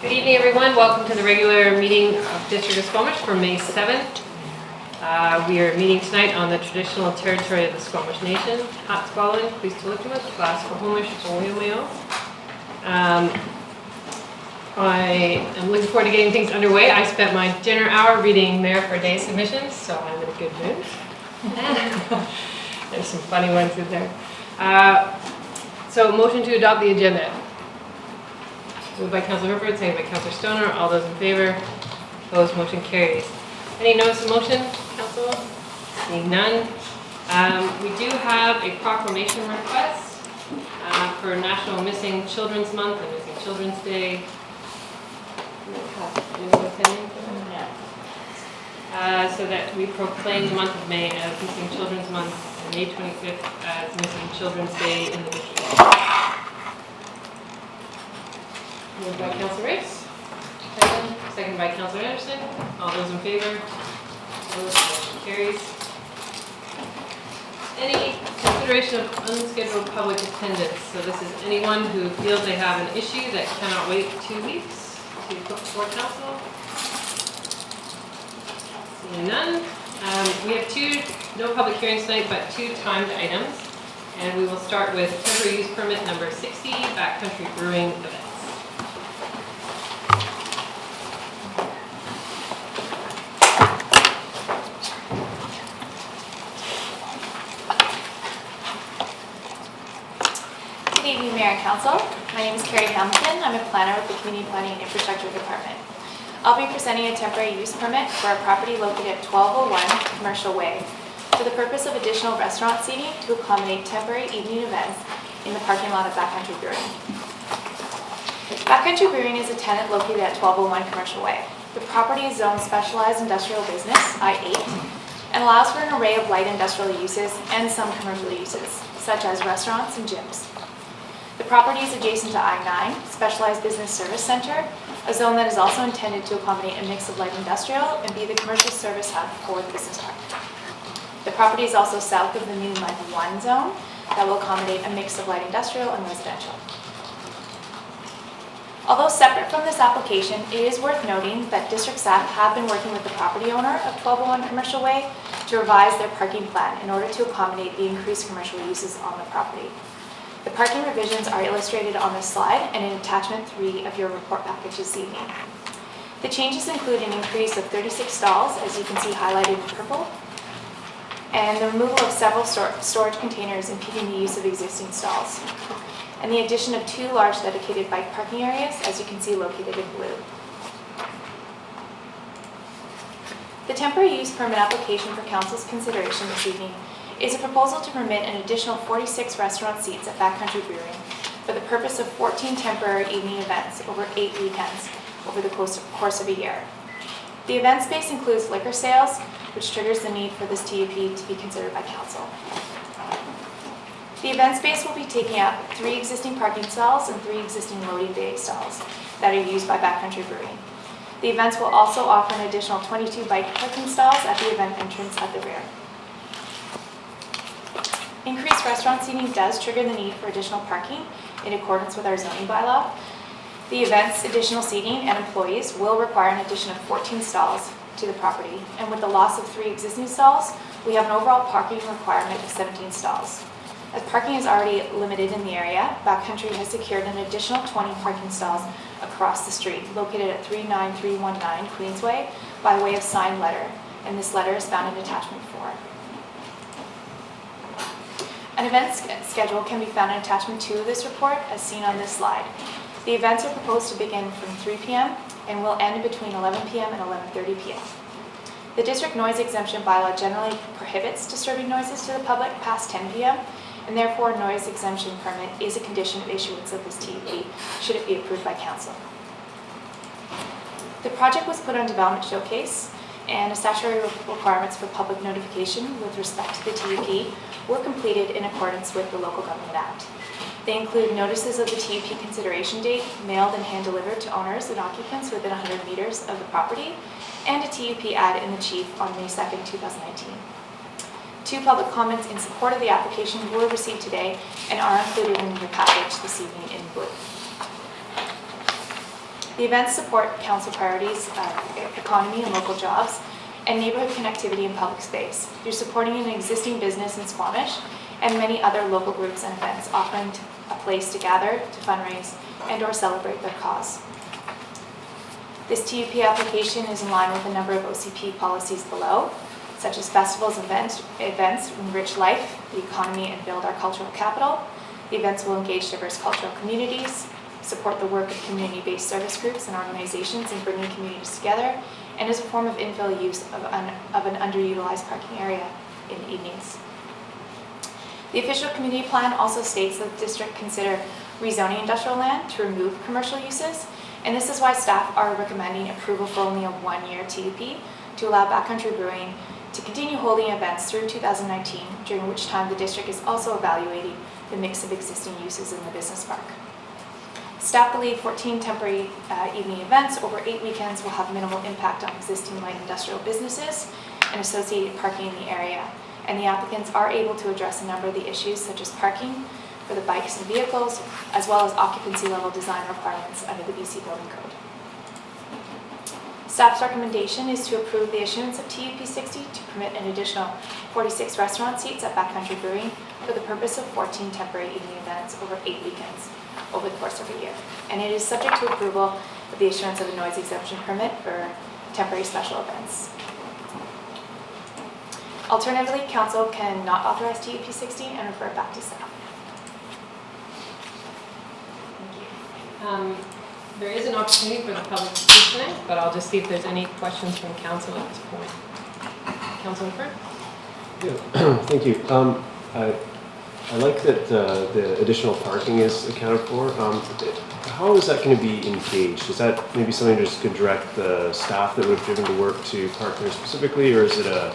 Good evening, everyone. Welcome to the regular meeting of District of Squamish for May 7th. We are meeting tonight on the traditional territory of the Squamish Nation, Hatsqualin, Quistolikumus, Class Squamish, Oyomayo. I am looking forward to getting things underway. I spent my dinner hour reading Mayor for Day submissions, so I'm in a good mood. There's some funny ones in there. So motion to adopt the agenda. Moved by Councillor Herford, seconded by Councillor Stoner. All those in favor? Opposed? Motion carries. Any notice of motion, Council? Seeing none. We do have a proclamation request for National Missing Children's Month and Missing Children's Day. So that we proclaim the month of May as Missing Children's Month and May 25th as Missing Children's Day in the district. Moved by Councillor Race. Second by Councillor Anderson. All those in favor? Opposed? Motion carries. Any consideration of unscheduled public attendance? So this is anyone who feels they have an issue that cannot wait 2 weeks to put before council. Seeing none. We have no public hearings tonight, but 2 timed items. And we will start with temporary use permit number 60, Backcountry Brewing Events. Good evening, Mayor and Council. My name is Carrie Hamilton. I'm a planner with the Community Planning and Infrastructure Department. I'll be presenting a temporary use permit for a property located at 1201 Commercial Way for the purpose of additional restaurant seating to accommodate temporary evening events in the parking lot of Backcountry Brewing. Backcountry Brewing is a tenant located at 1201 Commercial Way. The property is zoned Specialized Industrial Business, I-8, and allows for an array of light industrial uses and some commercial uses, such as restaurants and gyms. The property is adjacent to I-9, Specialized Business Service Center, a zone that is also intended to accommodate a mix of light industrial and be the commercial service hub for the business park. The property is also south of the new Mud 1 zone that will accommodate a mix of light industrial and residential. Although separate from this application, it is worth noting that District staff have been working with the property owner of 1201 Commercial Way to revise their parking plan in order to accommodate the increased commercial uses on the property. The parking revisions are illustrated on this slide and in attachment 3 of your report package this evening. The changes include an increase of 36 stalls, as you can see highlighted in purple, and the removal of several storage containers impeding the use of existing stalls, and the addition of 2 large dedicated bike parking areas, as you can see located in blue. The temporary use permit application for Council's consideration this evening is a proposal to permit an additional 46 restaurant seats at Backcountry Brewing for the purpose of 14 temporary evening events over 8 weekends over the course of a year. The event space includes liquor sales, which triggers the need for this TUP to be considered by Council. The event space will be taking up 3 existing parking stalls and 3 existing loading bay stalls that are used by Backcountry Brewing. The events will also offer an additional 22 bike parking stalls at the event entrance at the rear. Increased restaurant seating does trigger the need for additional parking in accordance with our zoning bylaw. The event's additional seating and employees will require an addition of 14 stalls to the property, and with the loss of 3 existing stalls, we have an overall parking requirement of 17 stalls. As parking is already limited in the area, Backcountry has secured an additional 20 parking stalls across the street, located at 39319 Queensway, by way of signed letter, and this letter is found in attachment 4. An event schedule can be found in attachment 2 of this report, as seen on this slide. The events are proposed to begin from 3 p.m. and will end between 11 p.m. and 11:30 p.m. The district noise exemption bylaw generally prohibits disturbing noises to the public past 10 p.m. and therefore a noise exemption permit is a condition of issuance of this TUP should it be approved by Council. The project was put on Development Showcase, and statutory requirements for public notification with respect to the TUP were completed in accordance with the Local Government Act. They include notices of the TUP consideration date mailed and hand-delivered to owners and occupants within 100 meters of the property, and a TUP ad in the Chief on May 2nd, 2019. 2 public comments in support of the application were received today and are included in your package this evening in blue. The events support council priorities of economy and local jobs and neighborhood connectivity in public space through supporting an existing business in Squamish and many other local groups and events offering a place to gather, to fundraise, and or celebrate their cause. This TUP application is in line with a number of OCP policies below, such as festivals and events enrich life, the economy, and build our cultural capital. The events will engage diverse cultural communities, support the work of community-based service groups and organizations in bringing communities together, and is a form of infill use of an underutilized parking area in the evenings. The official community plan also states that the district consider rezoning industrial land to remove commercial uses, and this is why staff are recommending approval for only a one-year TUP to allow Backcountry Brewing to continue holding events through 2019, during which time the district is also evaluating the mix of existing uses in the business park. Staff believe 14 temporary evening events over 8 weekends will have minimal impact on existing light industrial businesses and associated parking in the area, and the applicants are able to address a number of the issues such as parking for the bikes and vehicles, as well as occupancy level design requirements under the BC Building Code. Staff's recommendation is to approve the issuance of TUP 60 to permit an additional 46 restaurant seats at Backcountry Brewing for the purpose of 14 temporary evening events over 8 weekends over the course of a year. And it is subject to approval of the issuance of a noise exemption permit for temporary special events. Alternatively, council can not authorize TUP 60 and refer it back to staff. Thank you. There is an opportunity for the public to speak tonight, but I'll just see if there's any questions from council at this point. Councilor Fern? Yeah, thank you. I like that the additional parking is accounted for. How is that going to be engaged? Is that maybe something just could direct the staff that would have driven to work to park there specifically, or is there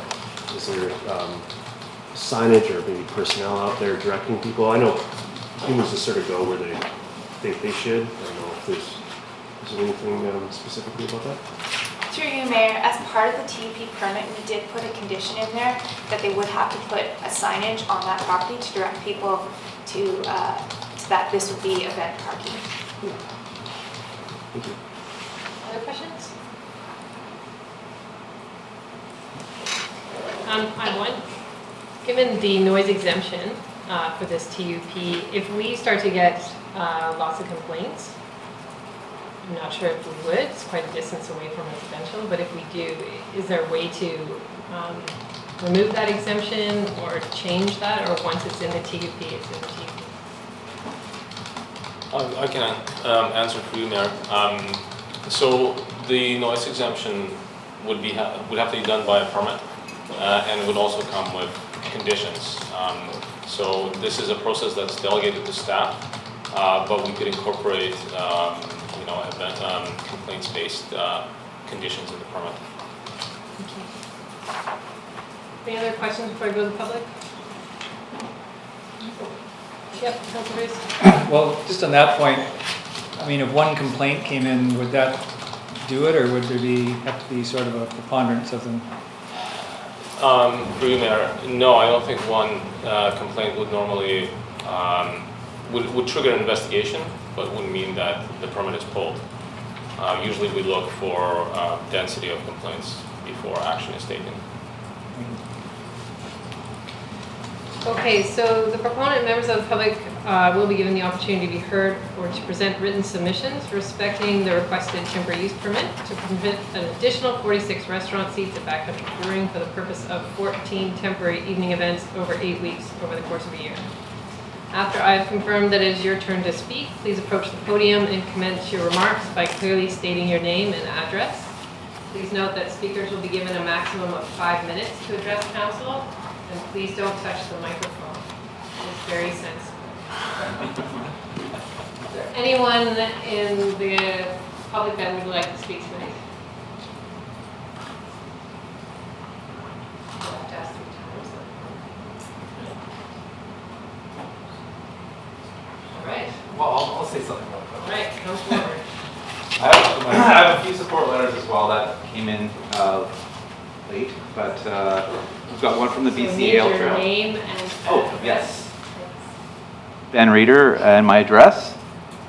signage or maybe personnel out there directing people? I know humans just sort of go where they think they should. I don't know if there's anything specifically about that. Through you, Mayor, as part of the TUP permit, we did put a condition in there that they would have to put a signage on that property to direct people to that this would be event parking. Thank you. Other questions? I have one. Given the noise exemption for this TUP, if we start to get lots of complaints, I'm not sure if we would. It's quite a distance away from residential, but if we do, is there a way to remove that exemption or change that, or once it's in the TUP, it's in the TUP? I can answer for you, Mayor. So the noise exemption would have to be done by a permit, and would also come with conditions. So this is a process that's delegated to staff, but we could incorporate complaints-based conditions in the permit. Any other questions before I go to the public? Yep, Councilor Bruce. Well, just on that point, I mean, if one complaint came in, would that do it, or would there have to be sort of a preponderance of them? Through you, Mayor, no, I don't think one complaint would normally would trigger an investigation, but wouldn't mean that the permit is pulled. Usually we look for density of complaints before action is taken. Okay, so the proponent and members of the public will be given the opportunity to be heard or to present written submissions respecting the requested temporary use permit to permit an additional 46 restaurant seats at Backcountry Brewing for the purpose of 14 temporary evening events over 8 weeks over the course of a year. After I have confirmed that it is your turn to speak, please approach the podium and commence your remarks by clearly stating your name and address. Please note that speakers will be given a maximum of 5 minutes to address council, and please don't touch the microphone. It's very sensitive. Is there anyone in the public that would like to speak tonight? I'll have to ask 3 times. All right. Well, I'll say something real quick. All right, come forward. I have a few support letters as well that came in late, but we've got one from the So need BCAL your Trail. name and Oh, address. yes. Ben Reader and my address.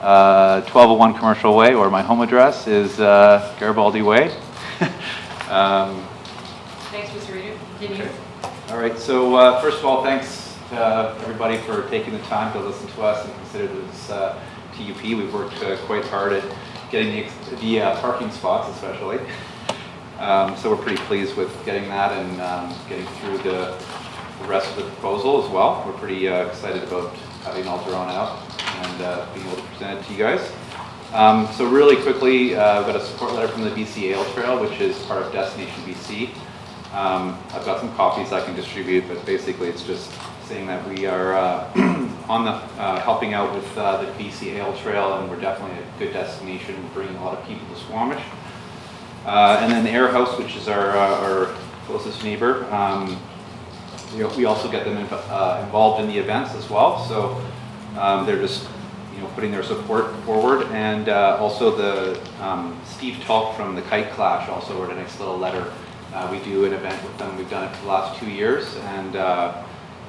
1201 Commercial Way, or my home address is Garibaldi Way. Thanks, Mr. Reader. Continue. All right, so first of all, thanks everybody for taking the time to listen to us and consider this TUP. We've worked quite hard at getting the parking spots, especially. So we're pretty pleased with getting that and getting through the rest of the proposal as well. We're pretty excited about having it all drawn out and being able to present it to you guys. So really quickly, I've got a support letter from the BC Ale Trail, which is part of Destination BC. I've got some copies I can distribute, but basically it's just saying that we are on the helping out with the BC Ale Trail, and we're definitely a good destination, bringing a lot of people to Squamish. And then the Air House, which is our closest neighbor, we also get them involved in the events as well. So they're just putting their support forward, and also the Steve Talk from the Kite Clash also wrote a nice little letter. We do an event with them. We've done it for the last 2 years, and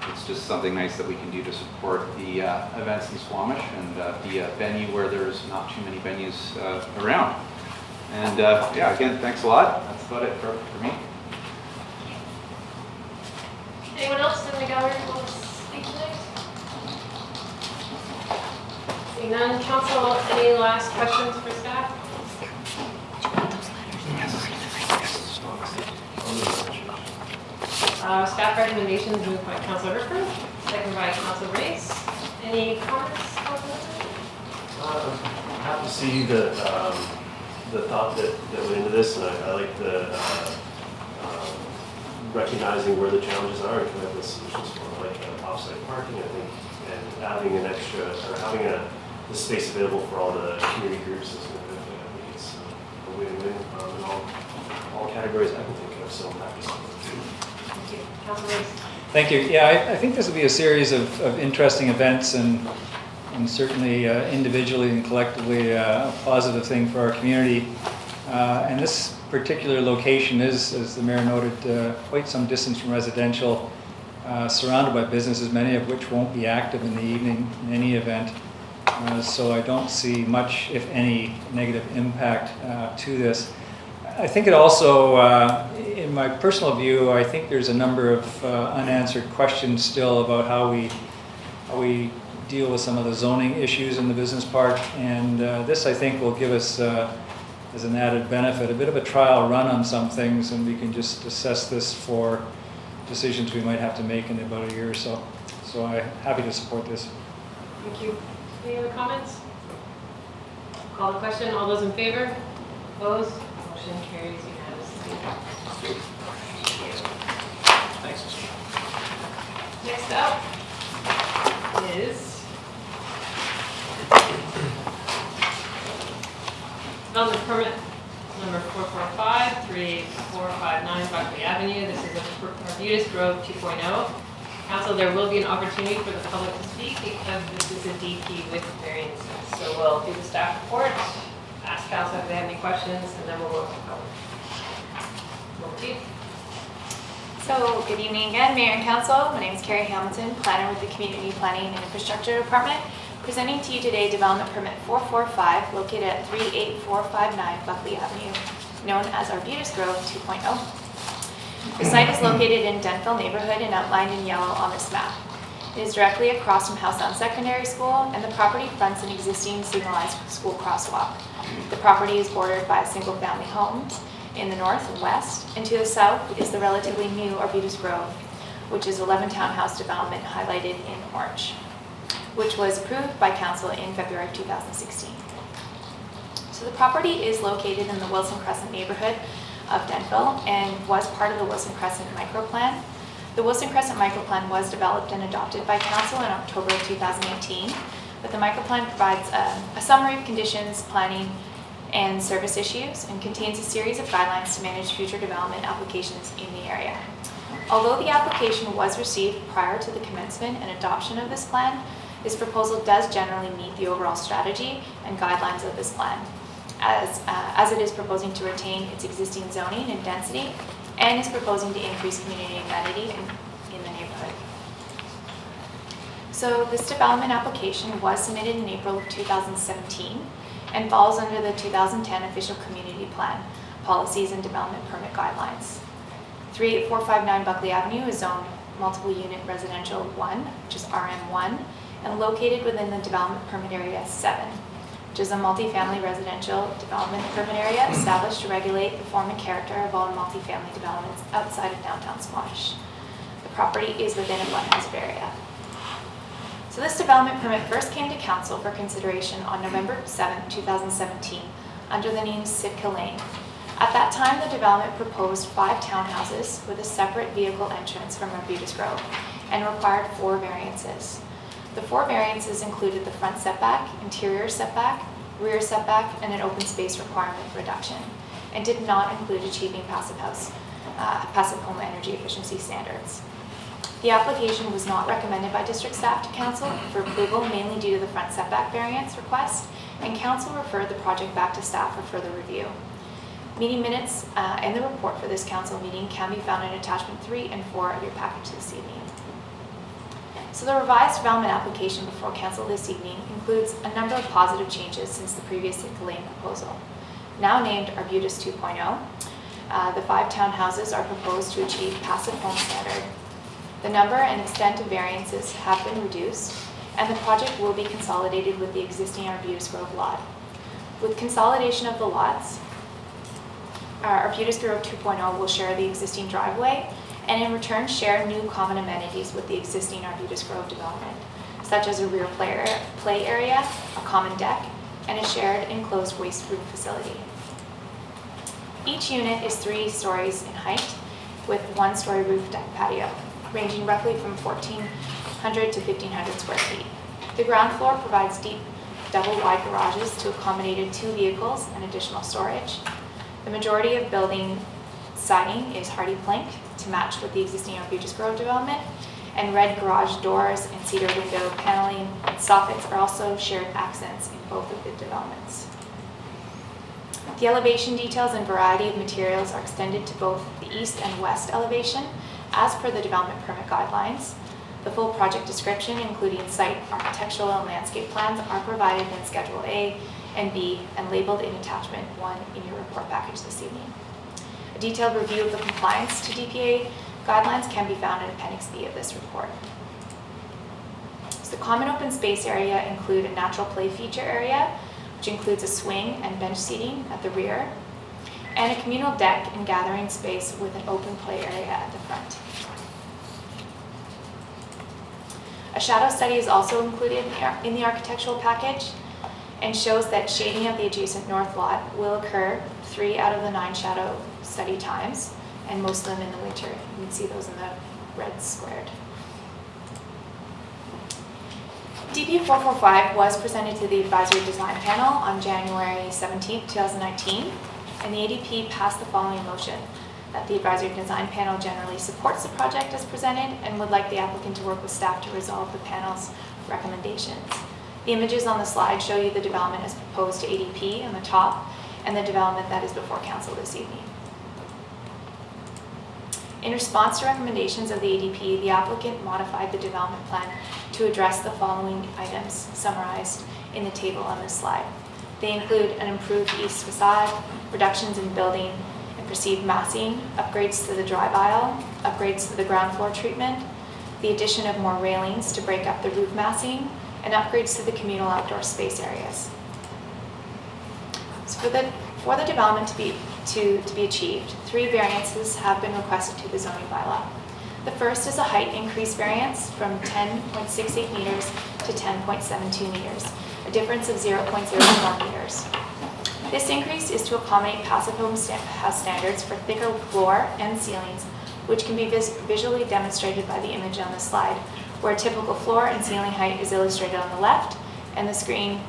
it's just something nice that we can do to support the events in Squamish and be a venue where there's not too many venues around. And yeah, again, thanks a lot. That's about it for me. Anyone else in the gallery who wants to speak tonight? Seeing none, council, any last questions for staff? Staff recommendations moved by Councilor Herford, second by Councilor Race. Any comments? I'm happy to see the thought that went into this, and I like the recognizing where the challenges are and coming up with solutions for them, like off-site parking, I think, and having an extra, or having the space available for all the community groups is good. I think it's a win-win in all categories I can think of, so I'm happy to see that. Thank you. Councilor Race. Thank you. Yeah, I think this will be a series of interesting events, and certainly individually and collectively a positive thing for our community. And this particular location is, as the mayor noted, quite some distance from residential, surrounded by businesses, many of which won't be active in the evening in any event. So I don't see much, if any, negative impact to this. I think it also, in my personal view, I think there's a number of unanswered questions still about how we deal with some of the zoning issues in the business park, and this, I think, will give us, as an added benefit, a bit of a trial run on some things, and we can just assess this for decisions we might have to make in about a year or so. So I'm happy to support this. Thank you. Any other comments? Call the question. All those in favor? Opposed? Motion carries unanimously. Thanks. Next up is development permit number 445-38459 Buckley Avenue. This is a Arbutus Grove 2.0. Council, there will be an opportunity for the public to speak because this is a DP with variances. So we'll do the staff report, ask council if they have any questions, and then we'll vote to go. Over to you. So, good evening again, Mayor and Council. My name is Carrie Hamilton, planner with the Community Planning and Infrastructure Department, presenting to you today Development Permit 445, located at 38459 Buckley Avenue, known as Arbutus Grove 2.0. The site is located in Denville neighborhood and outlined in yellow on this map. It is directly across from Housedown Secondary School, and the property fronts an existing signalized school crosswalk. The property is bordered by single-family homes in the north and west, and to the south is the relatively new Arbutus Grove, which is 11 townhouse development highlighted in orange, which was approved by council in February of 2016. So the property is located in the Wilson Crescent neighborhood of Denville and was part of the Wilson Crescent microplan. The Wilson Crescent microplan was developed and adopted by council in October of 2018, but the microplan provides a summary of conditions, planning, and service issues, and contains a series of guidelines to manage future development applications in the area. Although the application was received prior to the commencement and adoption of this plan, this proposal does generally meet the overall strategy and guidelines of this plan, as it is proposing to retain its existing zoning and density, and is proposing to increase community amenity in the neighborhood. So this development application was submitted in April of 2017 and falls under the 2010 Official Community Plan, Policies and Development Permit Guidelines. 38459 Buckley Avenue is zoned multiple unit residential 1, which is RM1, and located within the development permit area 7, which is a multifamily residential development permit area established to regulate the form and character of all multifamily developments outside of downtown Squamish. The property is within a flood-hazard area. So this development permit first came to council for consideration on November 7, 2017, under the name Sitka Lane. At that time, the development proposed 5 townhouses with a separate vehicle entrance from Arbutus Grove and required 4 variances. The 4 variances included the front setback, interior setback, rear setback, and an open space requirement reduction, and did not include achieving passive home energy efficiency standards. The application was not recommended by district staff to council for approval, mainly due to the front setback variance request, and council referred the project back to staff for further review. Meeting minutes and the report for this council meeting can be found in attachment 3 and 4 of your package this evening. So the revised development application before council this evening includes a number of positive changes since the previous Sitka Lane proposal. Now named Arbutus 2.0, the 5 townhouses are proposed to achieve passive home standard. The number and extent of variances have been reduced, and the project will be consolidated with the existing Arbutus Grove lot. With consolidation of the lots, Arbutus Grove 2.0 will share the existing driveway and in return share new common amenities with the existing Arbutus Grove development, such as a rear play area, a common deck, and a shared enclosed waste room facility. Each unit is 3 stories in height with 1-story roof deck patio, ranging roughly from 1,400 to 1,500 square feet. The ground floor provides deep double-wide garages to accommodate 2 vehicles and additional storage. The majority of building siding is hardy plank to match with the existing Arbutus Grove development, and red garage doors and cedar window paneling and soffits are also shared accents in both of the developments. The elevation details and variety of materials are extended to both the east and west elevation as per the development permit guidelines. The full project description, including site, architectural, and landscape plans, are provided in Schedule A and B and labeled in attachment 1 in your report package this evening. A detailed review of the compliance to DPA guidelines can be found in Appendix B of this report. So the common open space area include a natural play feature area, which includes a swing and bench seating at the rear, and a communal deck and gathering space with an open play area at the front. A shadow study is also included in the architectural package and shows that shading of the adjacent north lot will occur 3 out of the 9 shadow study times, and most of them in the winter. You can see those in the red squared. DP 445 was presented to the advisory design panel on January 17, 2019, and the ADP passed the following motion: that the advisory design panel generally supports the project as presented and would like the applicant to work with staff to resolve the panel's recommendations. The images on the slide show you the development as proposed to ADP on the top and the development that is before council this evening. In response to recommendations of the ADP, the applicant modified the development plan to address the following items summarized in the table on this slide. They include an improved east facade, reductions in building and perceived massing, upgrades to the drive aisle, upgrades to the ground floor treatment, the addition of more railings to break up the roof massing, and upgrades to the communal outdoor space areas. So for the development to be achieved, 3 variances have been requested to the zoning bylaw. The first is a height increase variance from 10.68 meters to 10.72 meters, a difference of 0.04 meters. This increase is to accommodate passive home house standards for thicker floor and ceilings, which can be visually demonstrated by the image on the slide, where a typical floor and ceiling height is illustrated on the left, and the screen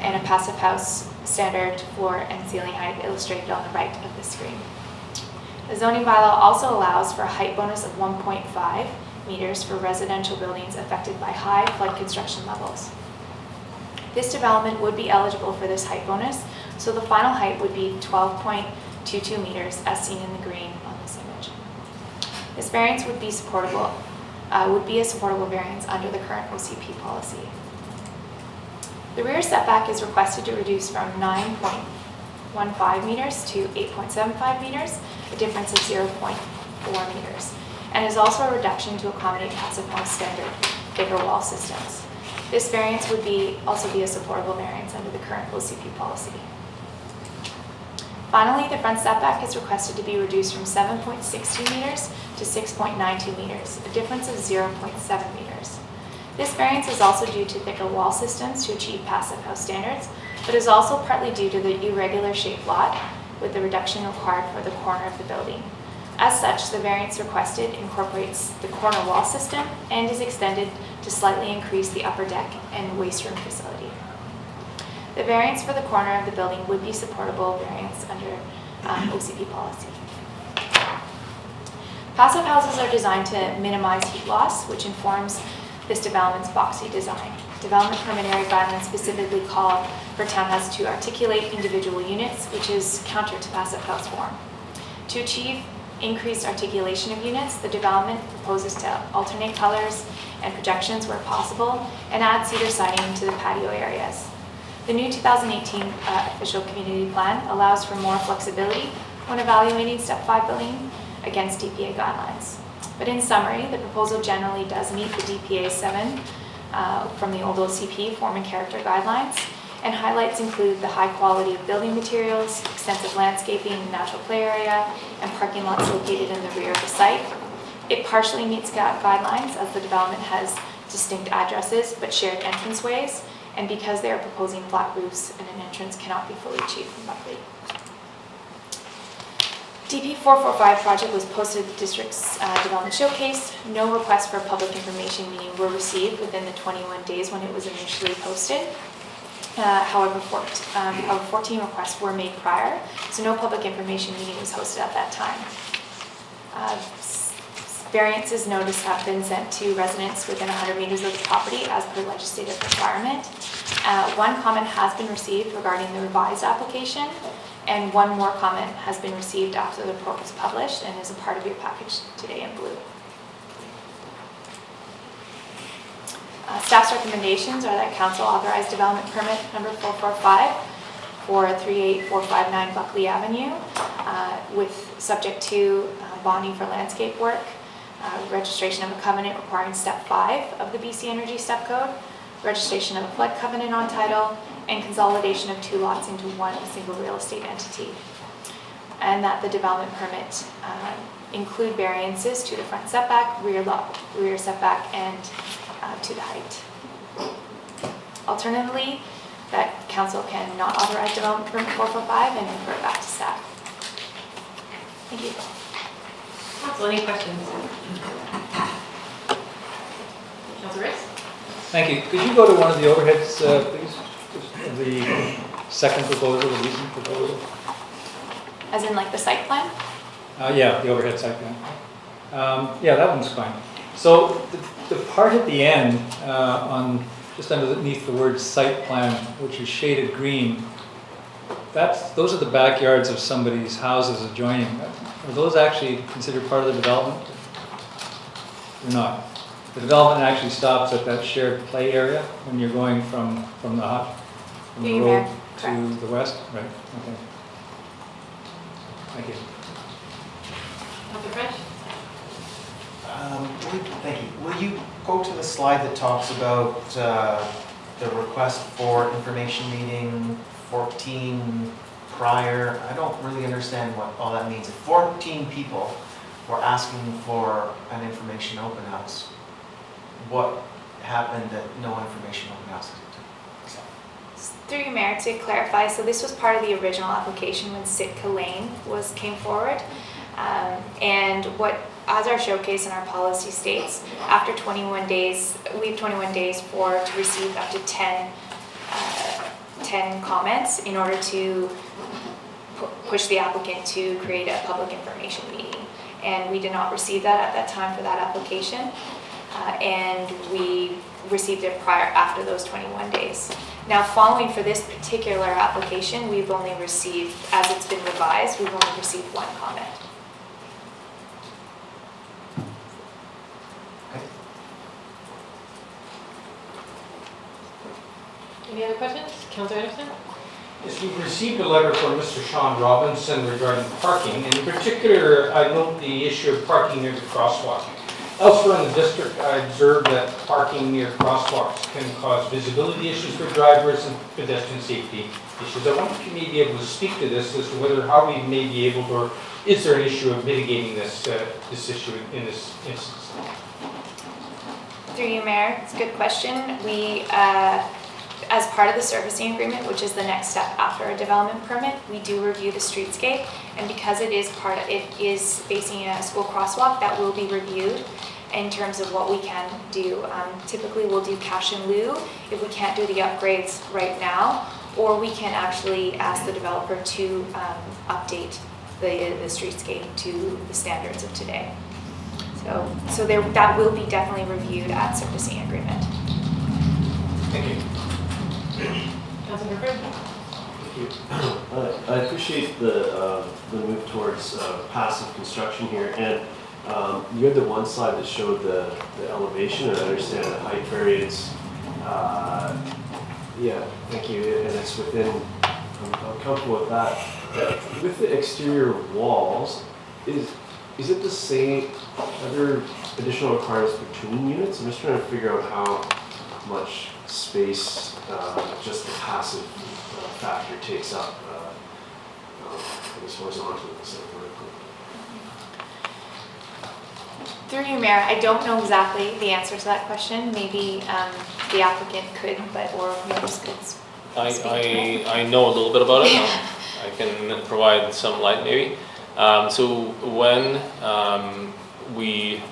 and a passive house standard floor and ceiling height illustrated on the right of the screen. The zoning bylaw also allows for a height bonus of 1.5 meters for residential buildings affected by high flood construction levels. This development would be eligible for this height bonus, so the final height would be 12.22 meters as seen in the green on this image. This variance would be supportable would be a supportable variance under the current OCP policy. The rear setback is requested to reduce from 9.15 meters to 8.75 meters, a difference of 0.4 meters, and is also a reduction to accommodate passive house standard bigger wall systems. This variance would also be a supportable variance under the current OCP policy. Finally, the front setback is requested to be reduced from 7.62 meters to 6.92 meters, a difference of 0.7 meters. This variance is also due to thicker wall systems to achieve passive house standards, but is also partly due to the irregular shaped lot with the reduction required for the corner of the building. As such, the variance requested incorporates the corner wall system and is extended to slightly increase the upper deck and waste room facility. The variance for the corner of the building would be supportable variance under OCP policy. Passive houses are designed to minimize heat loss, which informs this development's boxy design. Development permit area guidelines specifically call for townhouses to articulate individual units, which is counter to passive house form. To achieve increased articulation of units, the development proposes to alternate colors and projections where possible and add cedar siding into the patio areas. The new 2018 official community plan allows for more flexibility when evaluating Step 5 building against DPA guidelines. But in summary, the proposal generally does meet the DPA 7 from the old OCP form and character guidelines, and highlights include the high quality of building materials, extensive landscaping, natural play area, and parking lots located in the rear of the site. It partially meets guidelines as the development has distinct addresses but shared entranceways, and because they are proposing flat roofs and an entrance cannot be fully achieved from Buckley. DP 445 project was posted at the district's development showcase. No requests for a public information meeting were received within the 21 days when it was initially posted. However, 14 requests were made prior, so no public information meeting was hosted at that time. Variances notice have been sent to residents within 100 meters of the property as per legislative requirement. One comment has been received regarding the revised application, and one more comment has been received after the report was published and is a part of your package today in blue. Staff's recommendations are that council authorize development permit number 445 for 38459 Buckley Avenue with subject to bonding for landscape work, registration of a covenant requiring Step 5 of the BC Energy Step Code, registration of a flood covenant on title, and consolidation of 2 lots into one single real estate entity. And that the development permit include variances to the front setback, rear setback, and to the height. Alternatively, that council can not authorize development permit 445 and refer it back to staff. Thank you. Council, any questions? Councilor Riss? Thank you. Could you go to one of the overheads, please? Just the second proposal, the recent proposal? As in like the site plan? Yeah, the overhead site plan. Yeah, that one's fine. So the part at the end, on just underneath the word site plan, which is shaded green, those are the backyards of somebody's houses adjoining. Are those actually considered part of the development? They're not. The development actually stops at that shared play area when you're going from the road to the west? Right, okay. Thank you. Councilor French? Thank you. Will you go to the slide that talks about the request for information meeting 14 prior? I don't really understand what all that means. If 14 people were asking for an information open house, what happened that no information open house? Through your mayor, to clarify, so this was part of the original application when Sitka Lane came forward. And what, as our showcase and our policy states, after 21 days, we have 21 days to receive up to 10 comments in order to push the applicant to create a public information meeting. And we did not receive that at that time for that application. And we received it after those 21 days. Now, following for this particular application, we've only received, as it's been revised, we've only received 1 comment. Okay. Any other questions? Councillor Anderson? Yes, we've received a letter from Mr. Sean Robinson regarding parking. In particular, I note the issue of parking near the crosswalk. Elsewhere in the district, I observed that parking near crosswalks can cause visibility issues for drivers and pedestrian safety issues. I wonder if you may be able to speak to this as to whether how we may be able to, or is there an issue of mitigating this issue in this instance? Through you, Mayor, it's a good question. We, as part of the servicing agreement, which is the next step after a development permit, we do review the streetscape, and because it is facing a school crosswalk, that will be reviewed in terms of what we can do. Typically, we'll do cash in lieu if we can't do the upgrades right now, or we can actually ask the developer to update the streetscape to the standards of today. So that will be definitely reviewed at servicing agreement. Thank you. Councillor Griffin? Thank you. I appreciate the move towards passive construction here, and you had the one slide that showed the elevation, and I understand the height variance. Yeah, thank you, and it's within, I'm comfortable with that. With the exterior walls, is it the same, are there additional requirements between units? I'm just trying to figure out how much space just the passive factor takes up, I guess horizontally instead of vertically. Through you, Mayor, I don't know exactly the answer to that question. Maybe the applicant could, or members could speak to it. I know a little bit about it. I can provide some light maybe. So when we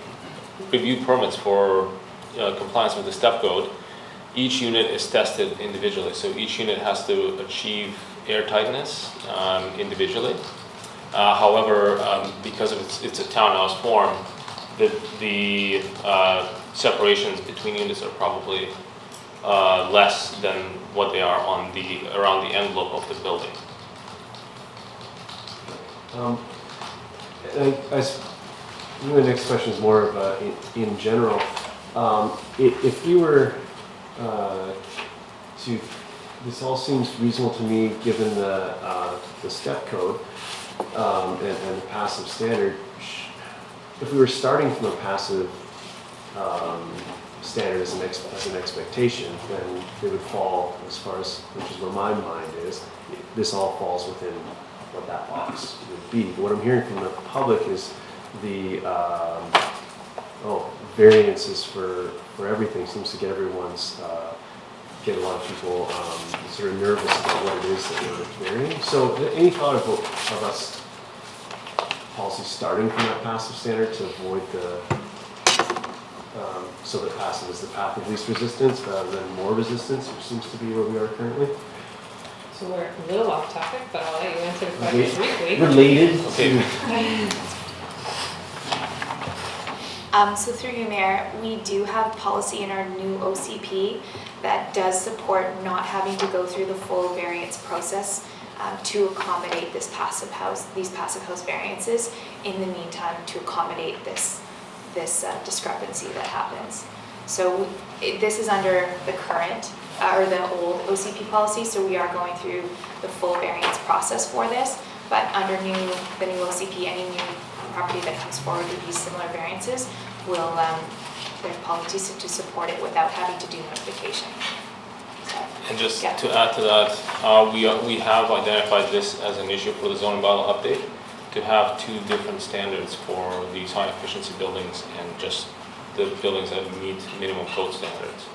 review permits for compliance with the step code, each unit is tested individually. So each unit has to achieve air tightness individually. However, because it's a townhouse form, the separations between units are probably less than what they are around the envelope of the building. The next question is more of in general. If you were this all seems reasonable to me given the step code and the passive standard. If we were starting from a passive standard as an expectation, then it would fall as far as, which is where my mind is, this all falls within what that box would be. But what I'm hearing from the public is the variances for everything seems to get everyone's, get a lot of people sort of nervous about what it is that we're varying. So any thought of us policy starting from that passive standard to avoid the, so that passive is the path of least resistance rather than more resistance, which seems to be where we are currently? So we're a little off topic, but I'll let you answer the question briefly. Related Okay. So through you, Mayor, we do have policy in our new OCP that does support not having to go through the full variance process to accommodate these passive house variances. In the meantime, to accommodate this discrepancy that happens. So this is under the current or the old OCP policy. So we are going through the full variance process for this. But under the new OCP, any new property that comes forward with these similar variances will, there's policies to support it without having to do notification. So, And just yeah. to add to that, we have identified this as an issue for the zoning bylaw update, to have two different standards for these high efficiency buildings and just the buildings that meet minimum code standards.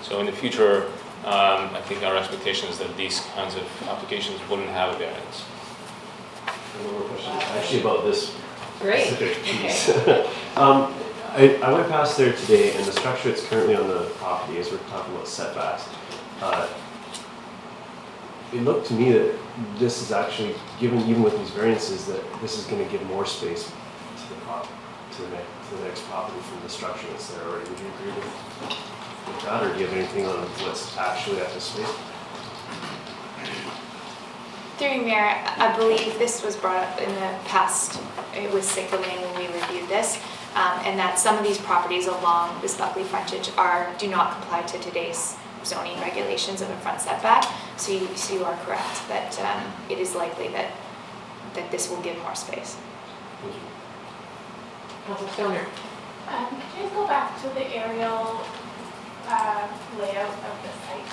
So in the future, I think our expectation is that these kinds of applications wouldn't have a variance. One more question, actually about this Great. specific piece. Okay. I went past there today, and the structure that's currently on the property, as we're talking about setbacks, it looked to me that this is actually, given even with these variances, that this is going to give more space to the next property from the structure that's there already. Would you agree with that, or do you have anything on what's actually at this space? Through you, Mayor, I believe this was brought up in the past. It was signaling when we reviewed this, and that some of these properties along this Buckley frontage do not comply to today's zoning regulations of a front setback. So you are correct that it is likely that this will give more space. Councilor Stoner. Could you just go back to the aerial layout of the site?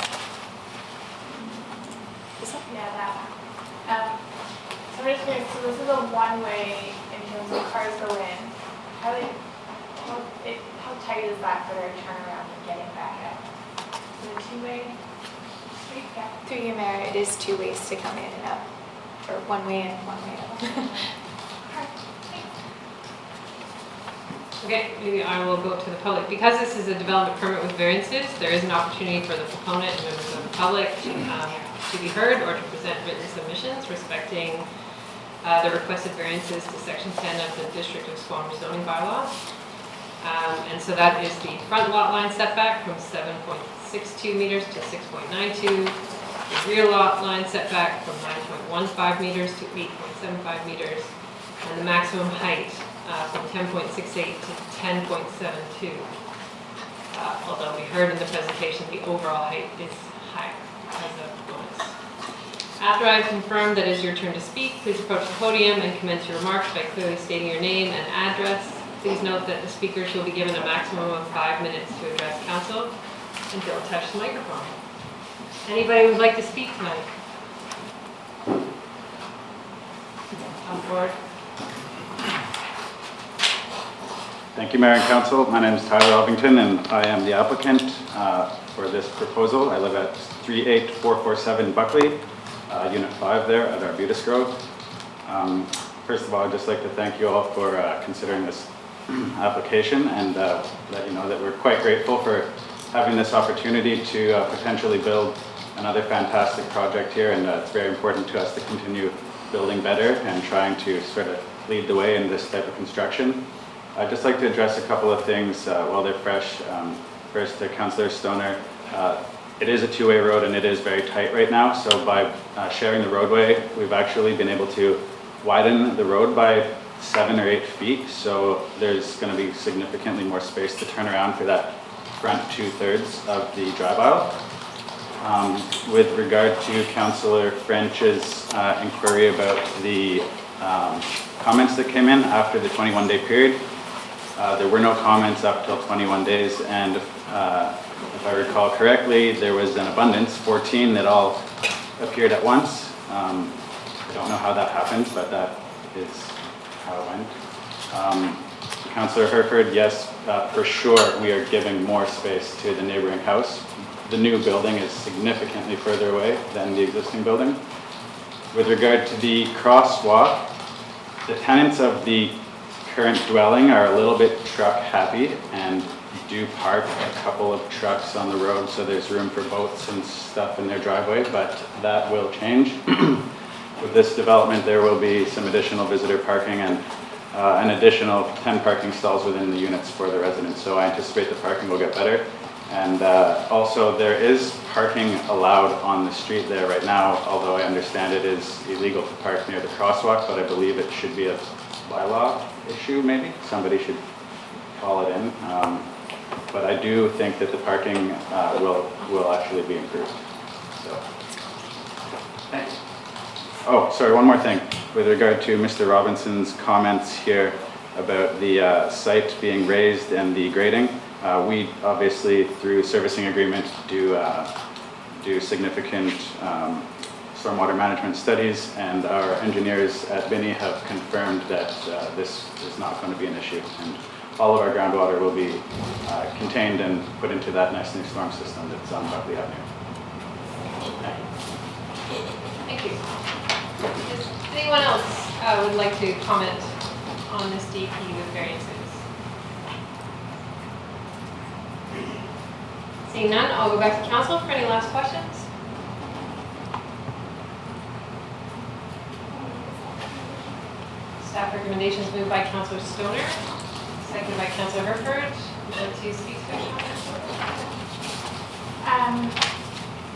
Yeah, that one. So I'm just curious, so this is a one-way in terms of cars go in. How tight is that for their turnaround and getting back out? Is it a two-way street? Yeah. Through your mayor, it is 2 ways to come in and out, or 1 way in, 1 way out. Okay, maybe I will go to the public. Because this is a development permit with variances, there is an opportunity for the proponent and members of the public to be heard or to present written submissions respecting the requested variances to section 10 of the District of Squamish zoning bylaw. And so that is the front lot line setback from 7.62 meters to 6.92, the rear lot line setback from 9.15 meters to 8.75 meters, and the maximum height from 10.68 to 10.72. Although we heard in the presentation the overall height is higher as a bonus. After I've confirmed that it is your turn to speak, please approach the podium and commence your remarks by clearly stating your name and address. Please note that the speakers will be given a maximum of 5 minutes to address council and don't touch the microphone. Anybody would like to speak tonight? On board. Thank you, Mayor and Council. My name is Tyler Ovington, and I am the applicant for this proposal. I live at 38447 Buckley, Unit 5 there at Arbutus Grove. First of all, I'd just like to thank you all for considering this application and let you know that we're quite grateful for having this opportunity to potentially build another fantastic project here, and it's very important to us to continue building better and trying to sort of lead the way in this type of construction. I'd just like to address a couple of things while they're fresh. First, to Councillor Stoner, it is a two-way road and it is very tight right now. So by sharing the roadway, we've actually been able to widen the road by 7 or 8 feet. So there's going to be significantly more space to turn around for that front 2/3 of the drive aisle. With regard to Councillor French's inquiry about the comments that came in after the 21-day period, there were no comments up till 21 days, and if I recall correctly, there was an abundance, 14 that all appeared at once. I don't know how that happened, but that is how it went. Councillor Herford, yes, for sure we are giving more space to the neighboring house. The new building is significantly further away than the existing building. With regard to the crosswalk, the tenants of the current dwelling are a little bit truck happy and do park a couple of trucks on the road, so there's room for boats and stuff in their driveway, but that will change. With this development, there will be some additional visitor parking and an additional 10 parking stalls within the units for the residents, so I anticipate the parking will get better. And also there is parking allowed on the street there right now, although I understand it is illegal to park near the crosswalk, but I believe it should be a bylaw issue maybe. Somebody should call it in. But I do think that the parking will actually be improved. So, thanks. Oh, sorry, one more thing. With regard to Mr. Robinson's comments here about the site being raised and the grading, we obviously, through servicing agreement, do significant stormwater management studies, and our engineers at Vinnie have confirmed that this is not going to be an issue, and all of our groundwater will be contained and put into that nice new storm system that's on Buckley Avenue. Thank you. Does anyone else would like to comment on this DP with variances? Seeing none, I'll go back to council for any last questions. Staff recommendations moved by Councillor Stoner, seconded by Councillor Herford. Would you like to speak to that?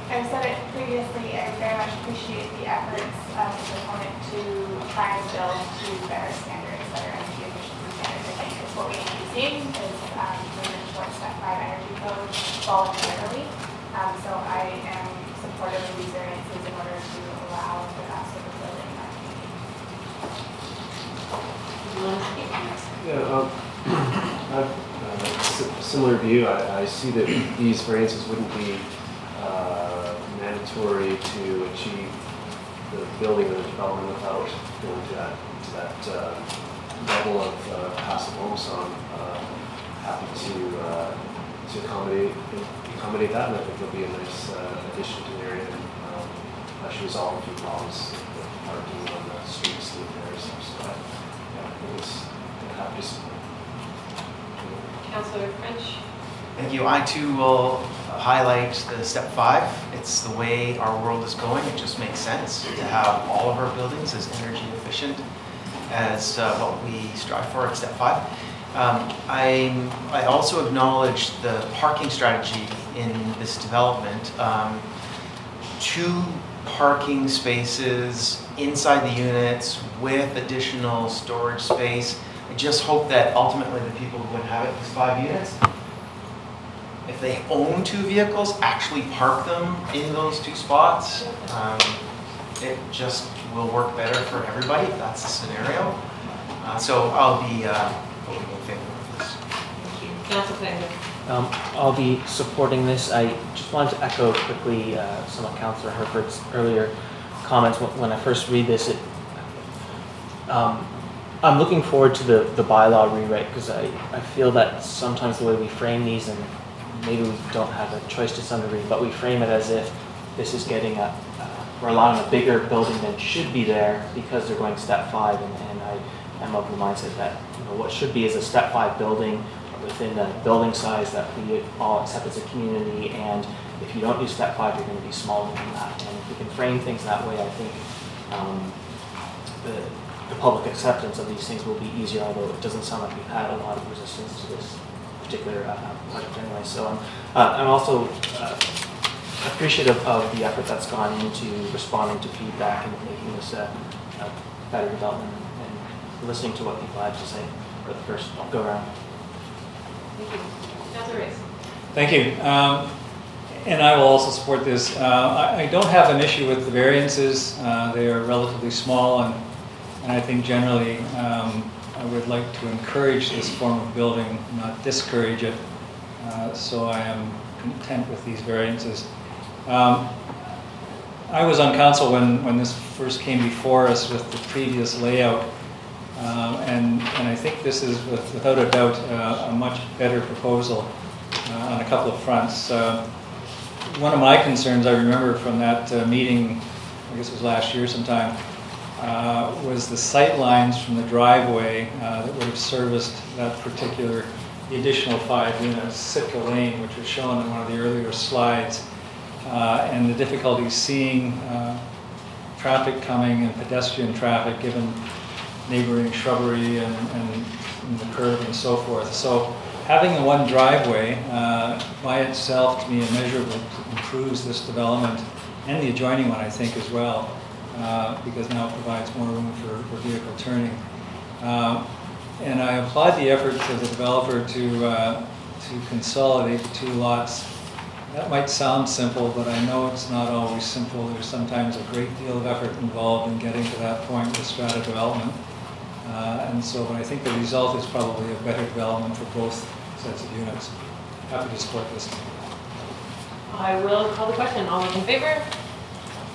I've said it previously, I very much appreciate the efforts of the proponent to try and build to better standards, better energy efficiency standards. I think it's what we need to see is movement towards that 5 energy code voluntarily. So I am supportive of these variances in order to allow for that sort of building in our community. Do you want to speak? Yeah, I have a similar view. I see that these variances wouldn't be mandatory to achieve the building or the development without going to that level of passive homes. So I'm happy to accommodate that, and I think it'll be a nice addition to the area and actually resolve a few problems with parking on the streets and there. So I think it's happy to support. Councillor French? Thank you. I too will highlight the step 5. It's the way our world is going. It just makes sense to have all of our buildings as energy efficient as what we strive for at step 5. I also acknowledge the parking strategy in this development. 2 parking spaces inside the units with additional storage space. I just hope that ultimately the people who inhabit these 5 units, if they own 2 vehicles, actually park them in those 2 spots. It just will work better for everybody if that's the scenario. So I'll be voting in favor of this. Thank you. Councillor Flannery? I'll be supporting this. I just wanted to echo quickly some of Councillor Herford's earlier comments. When I first read this, I'm looking forward to the bylaw rewrite because I feel that sometimes the way we frame these, and maybe we don't have a choice to some degree, but we frame it as if this is getting we're allowing a bigger building than should be there because they're going step 5, and I am of the mindset that what should be is a step 5 building within the building size that we all accept as a community, and if you don't do step 5, you're going to be smaller than that. And if we can frame things that way, I think the public acceptance of these things will be easier, although it doesn't sound like we've had a lot of resistance to this particular project anyway. So I'm also appreciative of the effort that's gone into responding to feedback and making this a better development and listening to what people had to say for the first go around. Thank you. Councillor Reyes? Thank you. And I will also support this. I don't have an issue with the variances. They are relatively small, and I think generally I would like to encourage this form of building, not discourage it. So I am content with these variances. I was on council when this first came before us with the previous layout, and I think this is without a doubt a much better proposal on a couple of fronts. One of my concerns I remember from that meeting, I guess it was last year sometime, was the sight lines from the driveway that would have serviced that particular, the additional 5 units, Sitka Lane, which was shown in one of the earlier slides, and the difficulty seeing traffic coming and pedestrian traffic given neighboring shrubbery and the curb and so forth. So having the one driveway by itself, to me, immeasurably improves this development and the adjoining one, I think, as well. Because now it provides more room for vehicle turning. And I applaud the efforts of the developer to consolidate the 2 lots. That might sound simple, but I know it's not always simple. There's sometimes a great deal of effort involved in getting to that point with strata development. But I think the result is probably a better development for both sets of units. Happy to support this. I will call the question. All those in favor?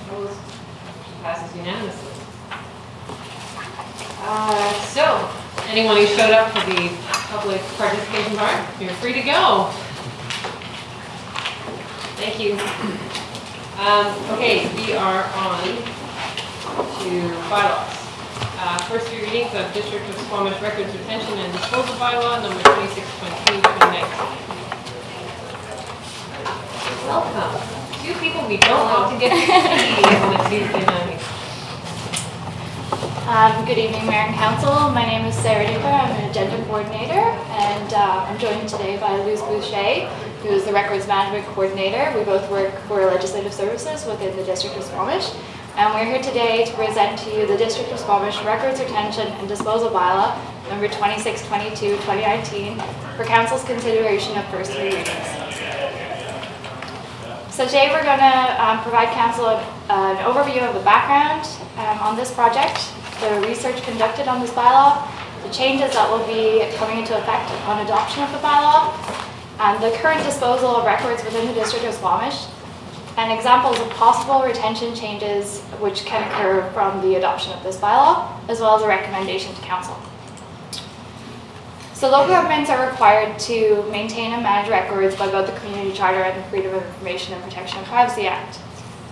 Opposed? Passes unanimously. So, anyone who showed up for the public participation part, you're free to go. Thank you. Okay, we are on to bylaws. First 3 readings of District of Squamish Records Retention and Disposal Bylaw, number 26.2, 2019. Welcome. 2 people we don't want to get to see on a Tuesday night. Good evening, Mayor and Council. My name is Sarah Dipper. I'm an agenda coordinator, and I'm joined today by Luz Boucher, who is the records management coordinator. We both work for legislative services within the District of Squamish, and we're here today to present to you the District of Squamish Records Retention and Disposal Bylaw, number 2622, 2019, for Council's consideration of first 3 readings. So today we're going to provide council an overview of the background on this project, the research conducted on this bylaw, the changes that will be coming into effect upon adoption of the bylaw, and the current disposal of records within the District of Squamish, and examples of possible retention changes which can occur from the adoption of this bylaw, as well as a recommendation to council. So local governments are required to maintain and manage records by both the Community Charter and the Freedom of Information and Protection of Privacy Act.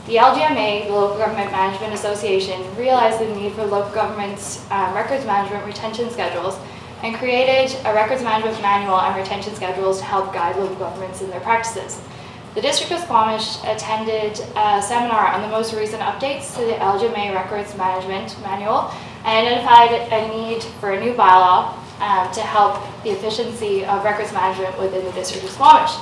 The LGMA, the Local Government Management Association, realized the need for local governments' records management retention schedules and created a records management manual and retention schedules to help guide local governments in their practices. The District of Squamish attended a seminar on the most recent updates to the LGMA records management manual and identified a need for a new bylaw to help the efficiency of records management within the District of Squamish.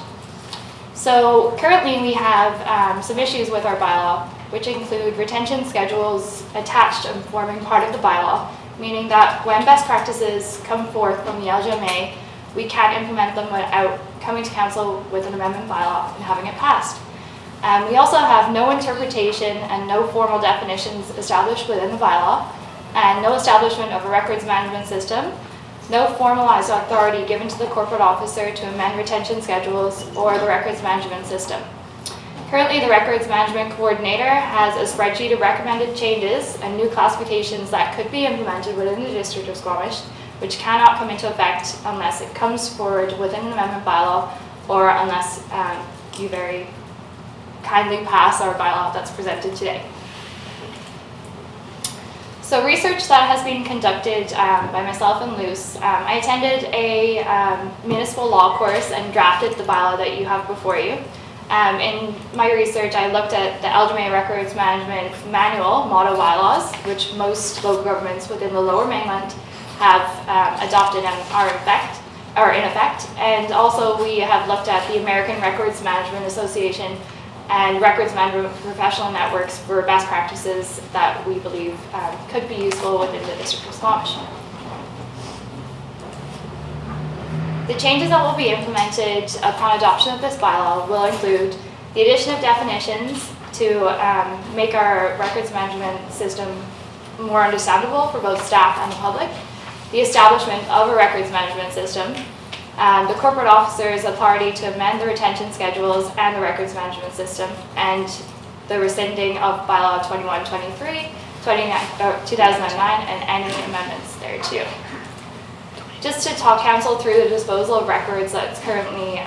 So currently we have some issues with our bylaw, which include retention schedules attached and forming part of the bylaw, meaning that when best practices come forth from the LGMA, we can't implement them without coming to council with an amendment bylaw and having it passed. We also have no interpretation and no formal definitions established within the bylaw, and no establishment of a records management system, no formalized authority given to the corporate officer to amend retention schedules or the records management system. Currently, the records management coordinator has a spreadsheet of recommended changes and new classifications that could be implemented within the District of Squamish, which cannot come into effect unless it comes forward within an amendment bylaw or unless you very kindly pass our bylaw that's presented today. So research that has been conducted by myself and Luce, I attended a municipal law course and drafted the bylaw that you have before you. In my research, I looked at the LGMA Records Management Manual, motto bylaws, which most local governments within the Lower Mainland have adopted and are in effect. And also we have looked at the American Records Management Association and records management professional networks for best practices that we believe could be useful within the District of Squamish. The changes that will be implemented upon adoption of this bylaw will include the addition of definitions to make our records management system more understandable for both staff and the public, the establishment of a records management system, the corporate officer's authority to amend the retention schedules and the records management system, and the rescinding of Bylaw 2123, 2009, and any amendments thereto. Just to talk council through the disposal of records that's currently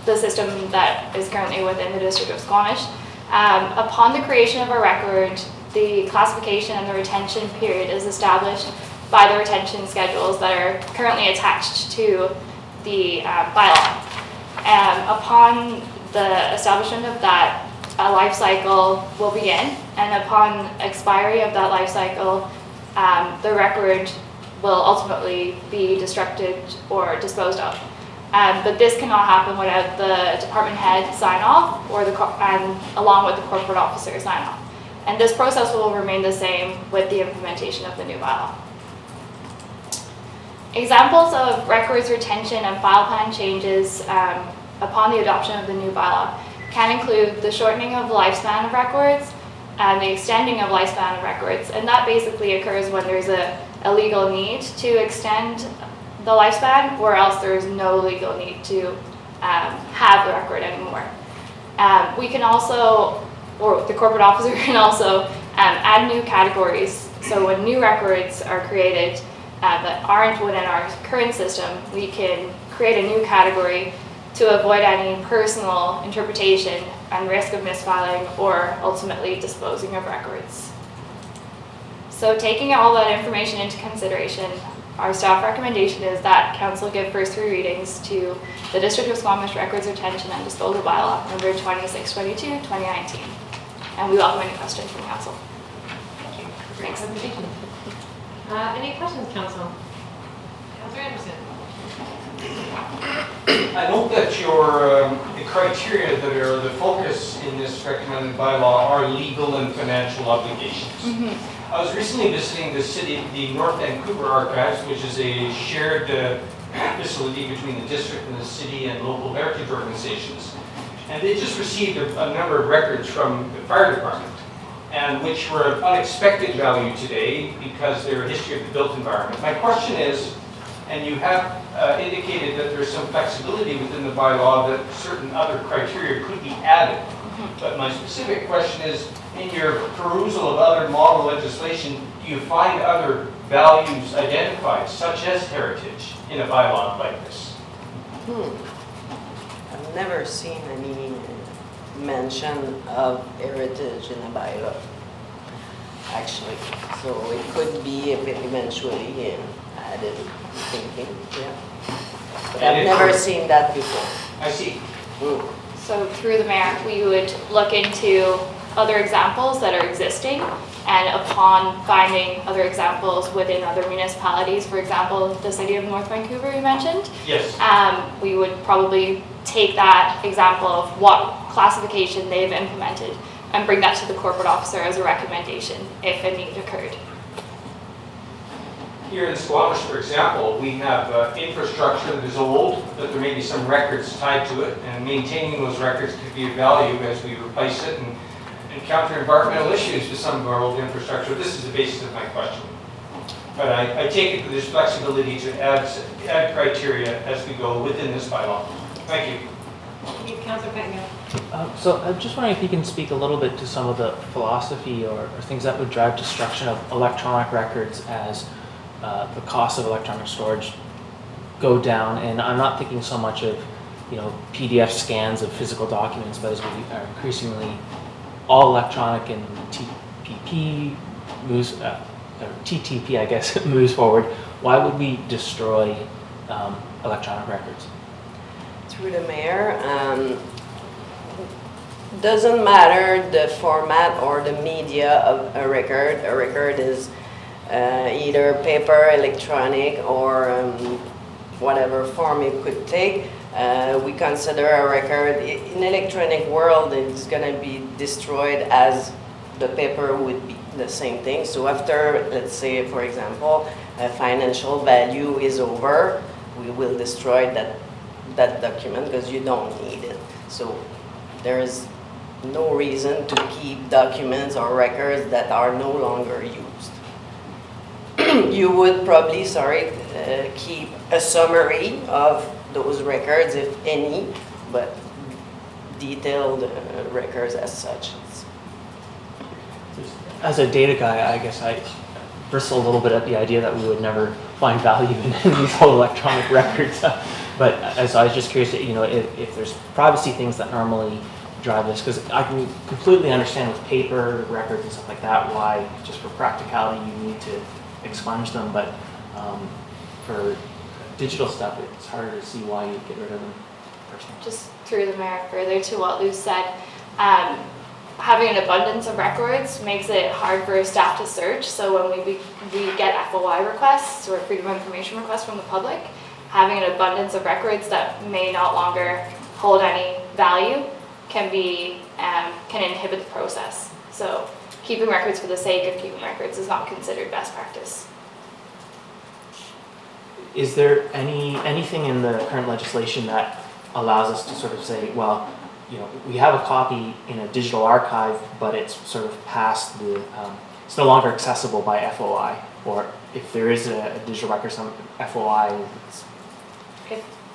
the system that is currently within the District of Squamish. Upon the creation of a record, the classification and the retention period is established by the retention schedules that are currently attached to the bylaw. Upon the establishment of that, a life cycle will begin, and upon expiry of that life cycle, the record will ultimately be destructed or disposed of. But this cannot happen without the department head sign off or and along with the corporate officer sign off. And this process will remain the same with the implementation of the new bylaw. Examples of records retention and file plan changes upon the adoption of the new bylaw can include the shortening of the lifespan of records and the extending of lifespan of records. And that basically occurs when there's a legal need to extend the lifespan, or else there is no legal need to have the record anymore. We can also, or the corporate officer can also add new categories. So when new records are created that aren't within our current system, we can create a new category to avoid any personal interpretation and risk of misfiling or ultimately disposing of records. So taking all that information into consideration, our staff recommendation is that council give first three readings to the District of Squamish Records Retention and Disposal Bylaw number 2622, 2019. And we welcome any questions from council. Thank you. Great presentation. Any questions, council? Councilor Anderson. I note that the criteria that are the focus in this recommended bylaw are legal and financial obligations. Mm-hmm. I was recently visiting the North Vancouver Archives, which is a shared facility between the district and the city and local heritage organizations. and they just received a number of records from the fire department, and which were of unexpected value today because they're a history of the built environment. My question is, and you have indicated that there's some flexibility within the bylaw that certain other criteria could be added. But my specific question is, in your perusal of other model legislation, do you find other values identified, such as heritage, in a bylaw like this? I've never seen any mention of heritage in a bylaw, actually. So it could be eventually added, thinking, yeah. But I've never seen that before. I see. So through the mayor, we would look into other examples that are existing, and upon finding other examples within other municipalities, for example, the city of North Vancouver you mentioned, Yes. we would probably take that example of what classification they've implemented and bring that to the corporate officer as a recommendation if a need occurred. Here in Squamish, for example, we have infrastructure that is old, but there may be some records tied to it, and maintaining those records could be of value as we replace it and encounter environmental issues with some of our old infrastructure. This is the basis of my question. But I take it that there's flexibility to add criteria as we go within this bylaw. Thank you. Councillor Pettingill. So I'm just wondering if you can speak a little bit to some of the philosophy or things that would drive destruction of electronic records as the cost of electronic storage go down. And I'm not thinking so much of, PDF scans of physical documents, but as we are increasingly all electronic and TPP moves, or TTP, I guess, moves forward, why would we destroy electronic records? Through the mayor, doesn't matter the format or the media of a record. A record is either paper, electronic, or whatever form it could take. We consider a record in electronic world, it's going to be destroyed as the paper would be the same thing. So after, let's say, for example, a financial value is over, we will destroy that document because you don't need it. So there is no reason to keep documents or records that are no longer used. You would probably, keep a summary of those records, if any, but detailed records as such. As a data guy, I guess I bristle a little bit at the idea that we would never find value in these whole electronic records. But so I was just curious, if there's privacy things that normally drive this, because I can completely understand with paper records and stuff like that why, just for practicality, you need to expunge them. But for digital stuff, it's harder to see why you'd get rid of them personally. Just through the mayor, further to what Lou said, having an abundance of records makes it hard for staff to search. So when we get FOI requests or freedom of information requests from the public, having an abundance of records that may not longer hold any value can inhibit the process. So keeping records for the sake of keeping records is not considered best practice. Is there anything in the current legislation that allows us to sort of say, well, we have a copy in a digital archive, but it's sort of past the, it's no longer accessible by FOI, or if there is a digital record, some FOI.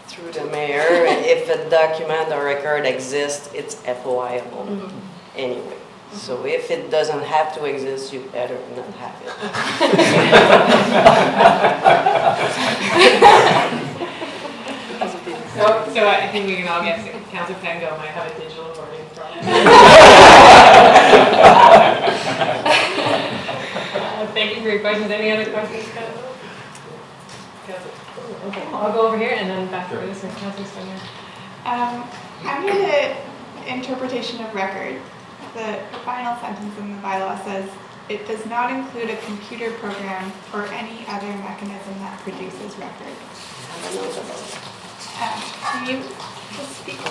Through the mayor, if a document or record exists, it's FOI-able anyway. So if it doesn't have to exist, you better not have it. So I think we can all guess that Councillor Pettingill might have a digital recording from it. Thank you for your questions. Any other questions, Councillor? Okay, I'll go over here and then back over this one. Councillor Stoner. Under the interpretation of record, the final sentence in the bylaw says, it does not include a computer program or any other mechanism that produces record. Can you just speak to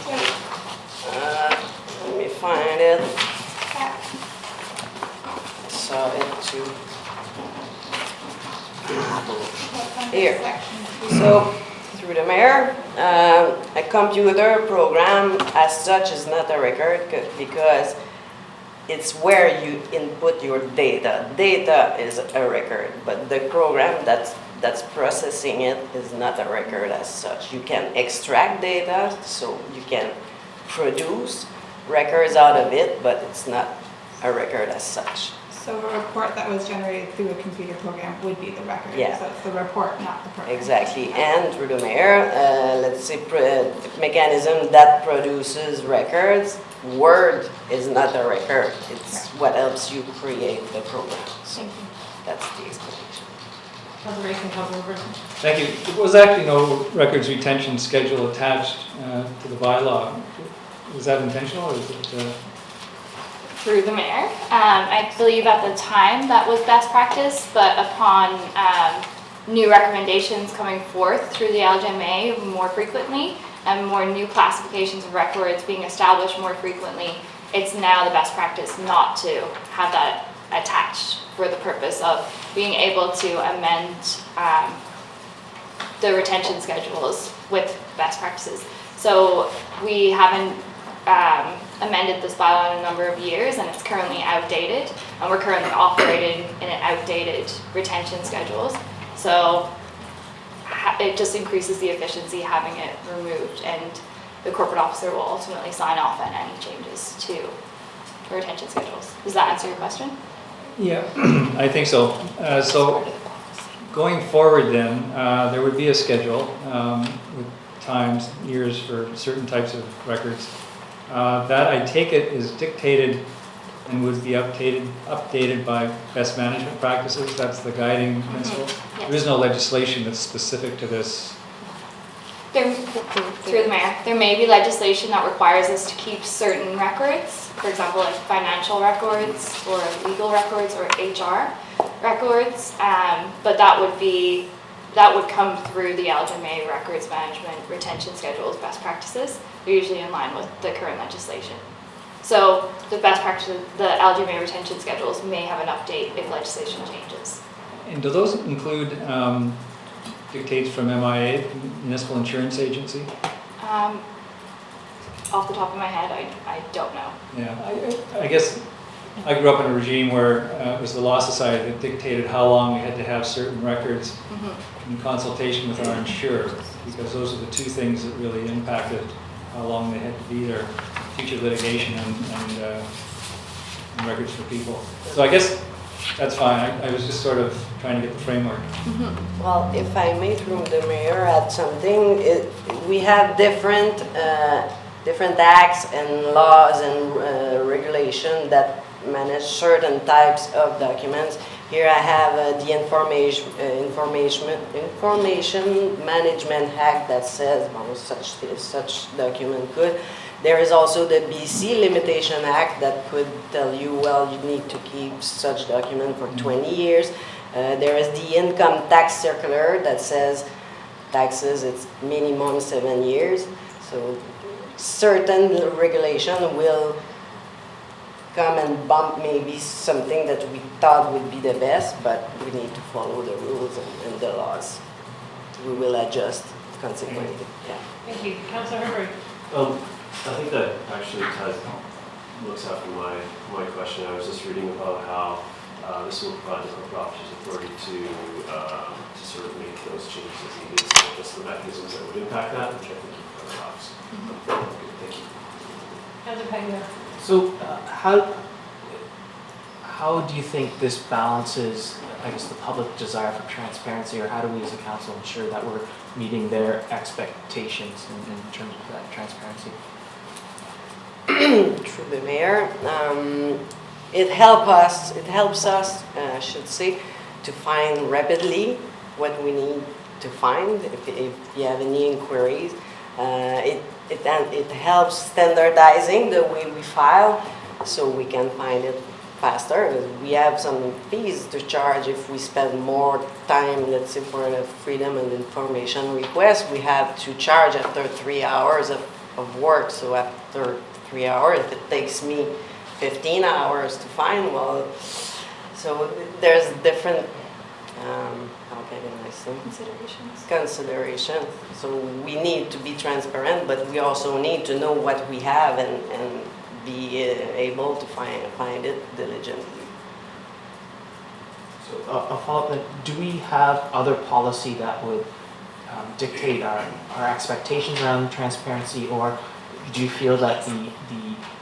Let me find it. that? Saw it too. What's under Here. section 2? So through the mayor, a computer program as such is not a record because it's where you input your data. Data is a record, but the program that's processing it is not a record as such. You can extract data, so you can produce records out of it, but it's not a record as such. So a report that was generated through a computer program would be the record? Yeah. So it's the report, not the program? Exactly, and through the mayor, let's say mechanism that produces records, Word is not a record, it's what helps you create the programs. Thank you. That's the explanation. Councilor Rayson, Councilor Hooper. Thank you. There was actually no records retention schedule attached to the bylaw. Was that intentional or is it? Through the mayor. I believe at the time that was best practice, but upon new recommendations coming forth through the LGMA more frequently and more new classifications of records being established more frequently, it's now the best practice not to have that attached for the purpose of being able to amend the retention schedules with best practices. So we haven't amended this bylaw in a number of years and it's currently outdated and we're currently operating in an outdated retention schedules. So it just increases the efficiency having it removed and the corporate officer will ultimately sign off on any changes to the retention schedules. Does that answer your question? Yeah, I think so. So going forward then, there would be a schedule with times, years for certain types of records. That I take it is dictated and would be updated by best management practices. That's the guiding principle. Yes. There is no legislation that's specific to this. Through the mayor, there may be legislation that requires us to keep certain records, for example, like financial records or legal records or HR records, but that would come through the LGMA records management retention schedules best practices. They're usually in line with the current legislation. So the best practices, the LGMA retention schedules may have an update if legislation changes. And do those include dictates from MIA, Municipal Insurance Agency? Off the top of my head, I don't know. Yeah, I guess I grew up in a regime where it was the Law Society that dictated how long we had to have certain records in consultation with our insurer, because those are the two things that really impacted how long they had to be there, future litigation and records for people. So I guess that's fine. I was just sort of trying to get the framework. Well, if I may, through the mayor, add something, we have different acts and laws and regulation that manage certain types of documents. Here I have the Information Management Act that says such document could. There is also the BC Limitation Act that could tell you, well, you need to keep such document for 20 years. There is the Income Tax Circular that says taxes, it's minimum 7 years. So certain regulation will come and bump maybe something that we thought would be the best, but we need to follow the rules and the laws. We will adjust consequently. Yeah. Thank you. Councilor Herbert. I think that actually looks after my question. I was just reading about how this will provide the corporate officer's authority to sort of make those changes as needed. So just the mechanisms that would impact that, which I think you covered off. Thank you. Councilor Pagno. So how do you think this balances, I guess, the public desire for transparency, or how do we as a council ensure that we're meeting their expectations in terms of that transparency? Through the mayor, it helps us, I should say, to find rapidly what we need to find. If you have any inquiries, it helps standardizing the way we file, so we can find it faster. We have some fees to charge if we spend more time, let's say for a freedom and information request, we have to charge after 3 hours of work. So after 3 hours, if it takes me 15 hours to find, well, so there's different how can I say? Considerations. Consideration. So we need to be transparent, but we also need to know what we have and be able to find it diligently. So a follow-up, then, do we have other policy that would dictate our expectations around transparency, or do you feel that the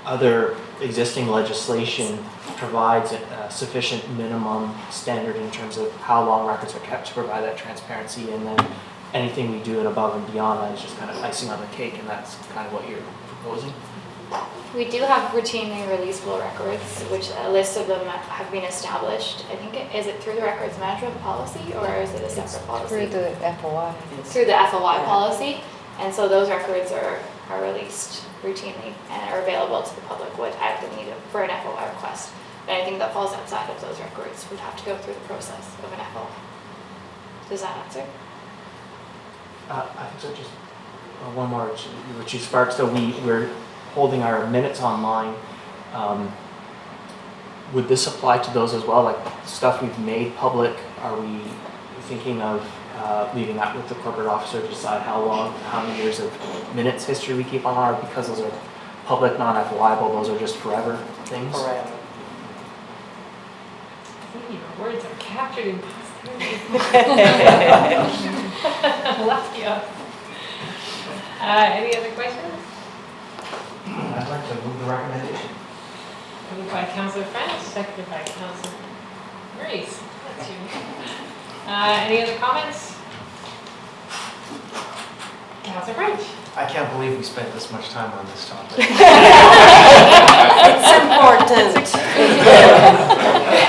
other existing legislation provides a sufficient minimum standard in terms of how long records are kept to provide that transparency, and then anything we do and above and beyond that is just kind of icing on the cake, and that's kind of what you're proposing? We do have routinely releasable records, which a list of them have been established. I think, is it through the records management policy, or is it a separate policy? Through the FOI. Through the FOI policy, and so those records are released routinely and are available to the public without the need for an FOI request. But anything that falls outside of those records would have to go through the process of an FOI. Does that answer? I think so. Just one more, which you sparked. So we're holding our minutes online. Would this apply to those as well? Like stuff we've made public, are we thinking of leaving that with the corporate officer to decide how many years of minutes history we keep on, or because those are public, non-FOIable, those are just forever things? Correct. Your words are captured in posterity. Lucky us. Any other questions? I'd like to move the recommendation. Moved by Councillor French, seconded by Councillor Grace. That's you. Any other comments? Councillor French. I can't believe we spent this much time on this topic. It's important.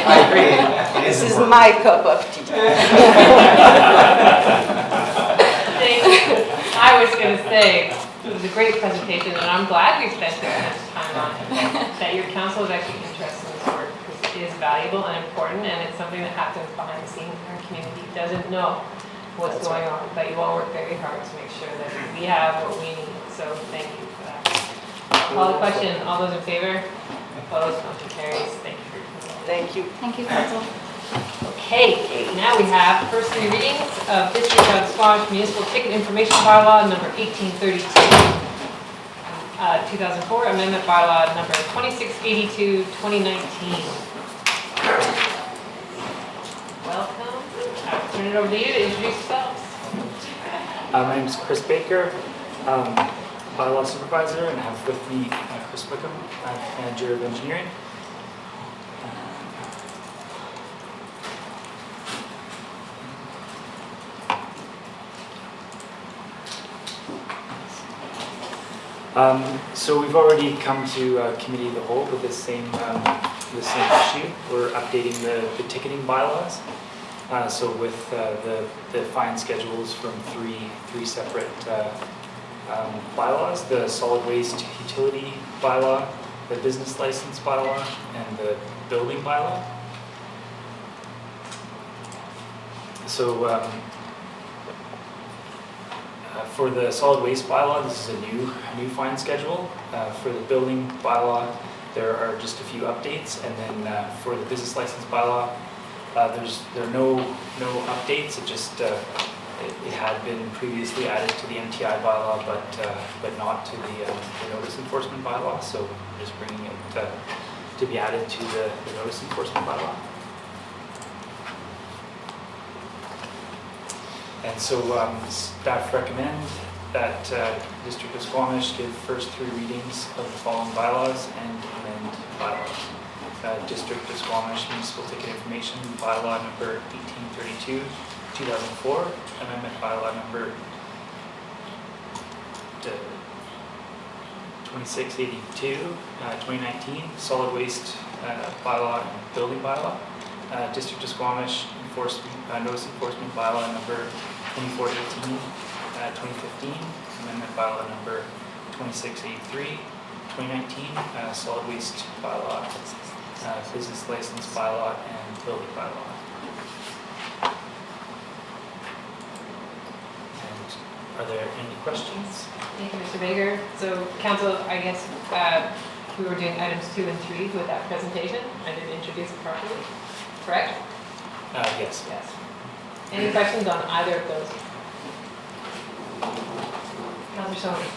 I agree. This is my cup of tea. I was going to say, it was a great presentation, and I'm glad we spent this much time on it, that your council is actually interested in this work, because it is valuable and important, and it's something that happens behind the scenes. Our community doesn't know what's going on, but you all work very hard to make sure that we have what we need, so thank you for that. Call the question. All those in favor? Opposed? Motion carries. Thank you for your time. Thank you. Thank you, Council. Okay, now we have first three readings of District of Squamish Municipal Ticket Information Bylaw number 1832, 2004, Amendment Bylaw number 2682, 2019. Welcome. I'll turn it over to you to introduce yourselves. My name is Chris Baker, Bylaw Supervisor, and I have with me Chris Wickham, Manager of Engineering. So we've already come to Committee of the Whole with the same issue. We're updating the ticketing bylaws. So with the fine schedules from three separate bylaws: the solid waste utility bylaw, the business license bylaw, and the building bylaw. So for the solid waste bylaw, this is a new fine schedule. For the building bylaw, there are just a few updates, and then for the business license bylaw, there are no updates. It just it had been previously added to the MTI bylaw, but not to the notice enforcement bylaw. So we're just bringing it to be added to the notice enforcement bylaw. And so staff recommend that District of Squamish give first three readings of the following bylaws and amend bylaws. District of Squamish Municipal Ticket Information Bylaw number 1832, 2004, Amendment Bylaw number 2682, 2019, Solid Waste Bylaw and Building Bylaw. District of Squamish Notice Enforcement Bylaw number 2418, 2015, Amendment Bylaw number 2683, 2019, Solid Waste Bylaw, Business License Bylaw, and Building Bylaw. And are there any questions? Thank you, Mr. Baker. So, Council, I guess we were doing items 2 and 3 with that presentation. I didn't introduce it properly, correct? Yes. Yes. Any questions on either of those? Councillor Soni.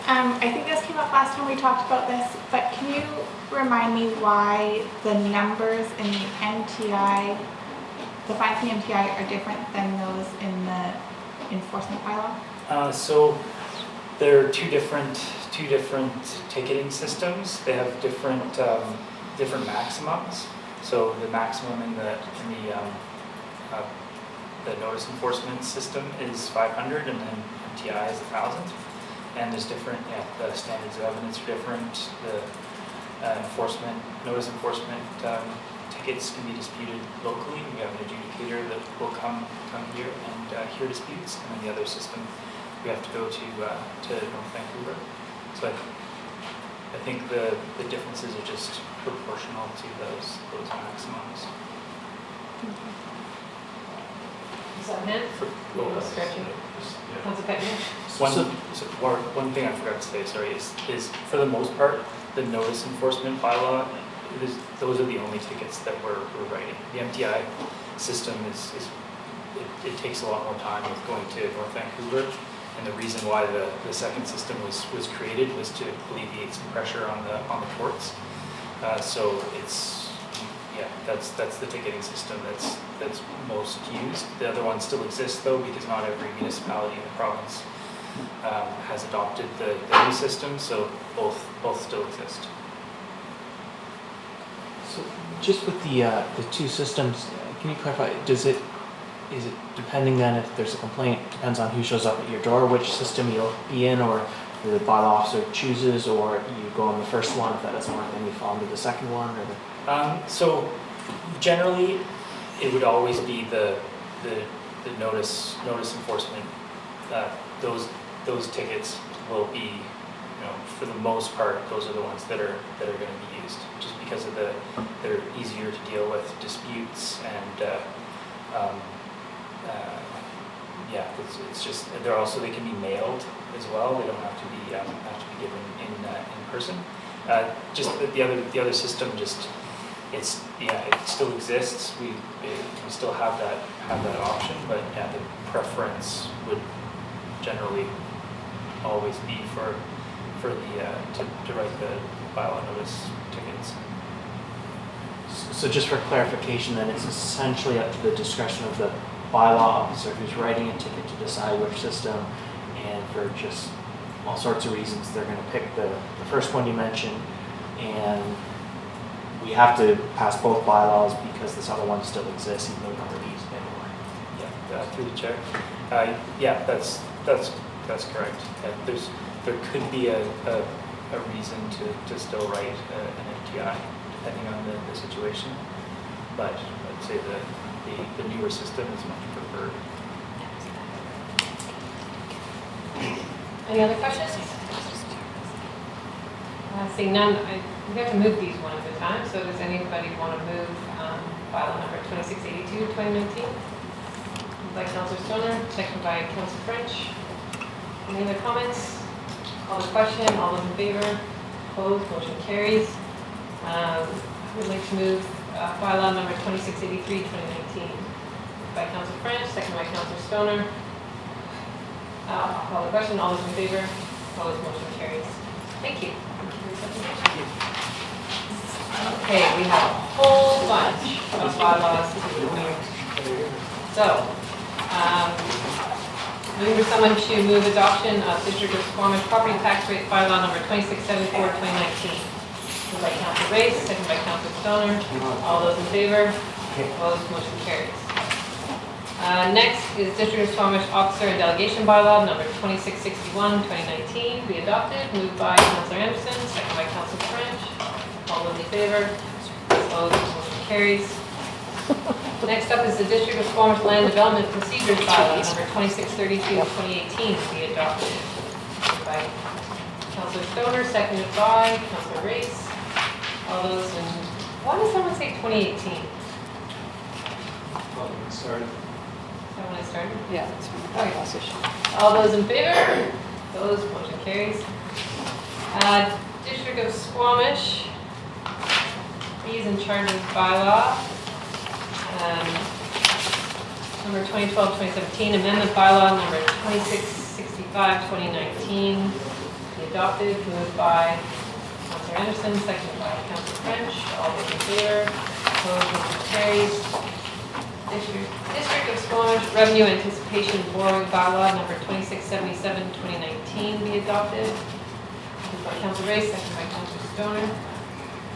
I think this came up last time we talked about this, but can you remind me why the numbers in the MTI, the fines in the MTI are different than those in the enforcement bylaw? So there are two different ticketing systems. They have different maximums. So the maximum in the notice enforcement system is 500, and then MTI is 1,000. And there's different, the standards of evidence are different. The notice enforcement tickets can be disputed locally. We have an adjudicator that will come here and hear disputes, and then the other system we have to go to North Vancouver. So I think the differences are just proportional to those maximums. Is that meant? Stretching. Councillor Pettier? One thing I forgot to say, sorry, is for the most part, the notice enforcement bylaw, those are the only tickets that we're writing. The MTI system it takes a lot more time with going to North Vancouver, and the reason why the second system was created was to alleviate some pressure on the courts. So that's the ticketing system that's most used. The other one still exists though, because not every municipality in the province has adopted the new system, so both still exist. So just with the two systems, can you clarify, is it depending then if there's a complaint, depends on who shows up at your door, which system you'll be in, or the bylaw officer chooses, or you go on the first one, if that doesn't work, then you fall into the second one, or So generally, it would always be the notice enforcement. Those tickets will be, for the most part, those are the ones that are going to be used, just because of they're easier to deal with disputes, and it's just they can be mailed as well. They don't have to be given in person. Just the other system, just it still exists. We still have that option, but the preference would generally always be for to write the bylaw notice tickets. So just for clarification then, it's essentially up to the discretion of the bylaw officer who's writing a ticket to decide which system, and for just all sorts of reasons, they're going to pick the first one you mentioned, and we have to pass both bylaws because this other one still exists, even though we don't use it anymore. Through the chair. That's correct. There could be a reason to still write an MTI depending on the situation, but I'd say the newer system is much preferred. Any other questions? Seeing none, we have to move these one at a time, so does anybody want to move bylaw number 2682, 2019? Moved by Councillor Stoner, seconded by Councillor French. Any other comments? Call the question, all those in favor? Opposed, motion carries. I would like to move bylaw number 2683, 2019. Moved by Councillor French, seconded by Councillor Stoner. Call the question, all those in favor? Opposed, motion carries. Thank you. Okay, we have a whole bunch of bylaws to review. So, looking for someone to move adoption of District of Squamish property tax rate bylaw number 2674, 2019. Moved by Councillor Race, seconded by Councillor Stoner. All those in favor? Opposed, motion carries. Next is District of Squamish Officer and Delegation Bylaw number 2661, 2019, be adopted. Moved by Councillor Anderson, seconded by Councillor French. All those in favor? Opposed, motion carries. Next up is the District of Squamish Land Development Procedures Bylaw number 2632, 2018, be adopted. Moved by Councillor Stoner, seconded by Councillor Race. All those in, why does someone say 2018? Well, we started. When I started? Yeah, that's from the bylaws issue. All those in favor? Opposed, motion carries. District of Squamish, fees and charges bylaw. number 2012-2017, amendment bylaw number 2665-2019, be adopted, moved by Councillor Anderson, seconded by Councillor French. All those in favor? Opposed? Motion carries. District of Squamish Revenue Anticipation Borrowing Bylaw number 2677-2019 be adopted. Moved by Councillor Ray, seconded by Councillor Stoner.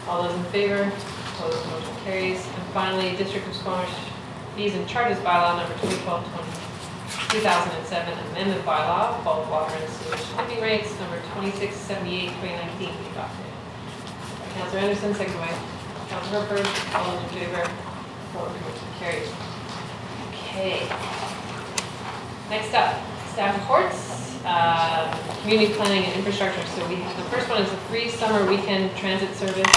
All those in favor? Opposed? Motion carries. And finally, District of Squamish Fees and Charges Bylaw number 2007 Amendment Bylaw, bulk water and sewage shipping rates number 2678-2019 be adopted. By Councillor Anderson, seconded by Councillor Herford. All those in favor? Opposed? Motion carries. Okay. Next up, staff reports, community planning and infrastructure. So the first one is a free summer weekend transit service.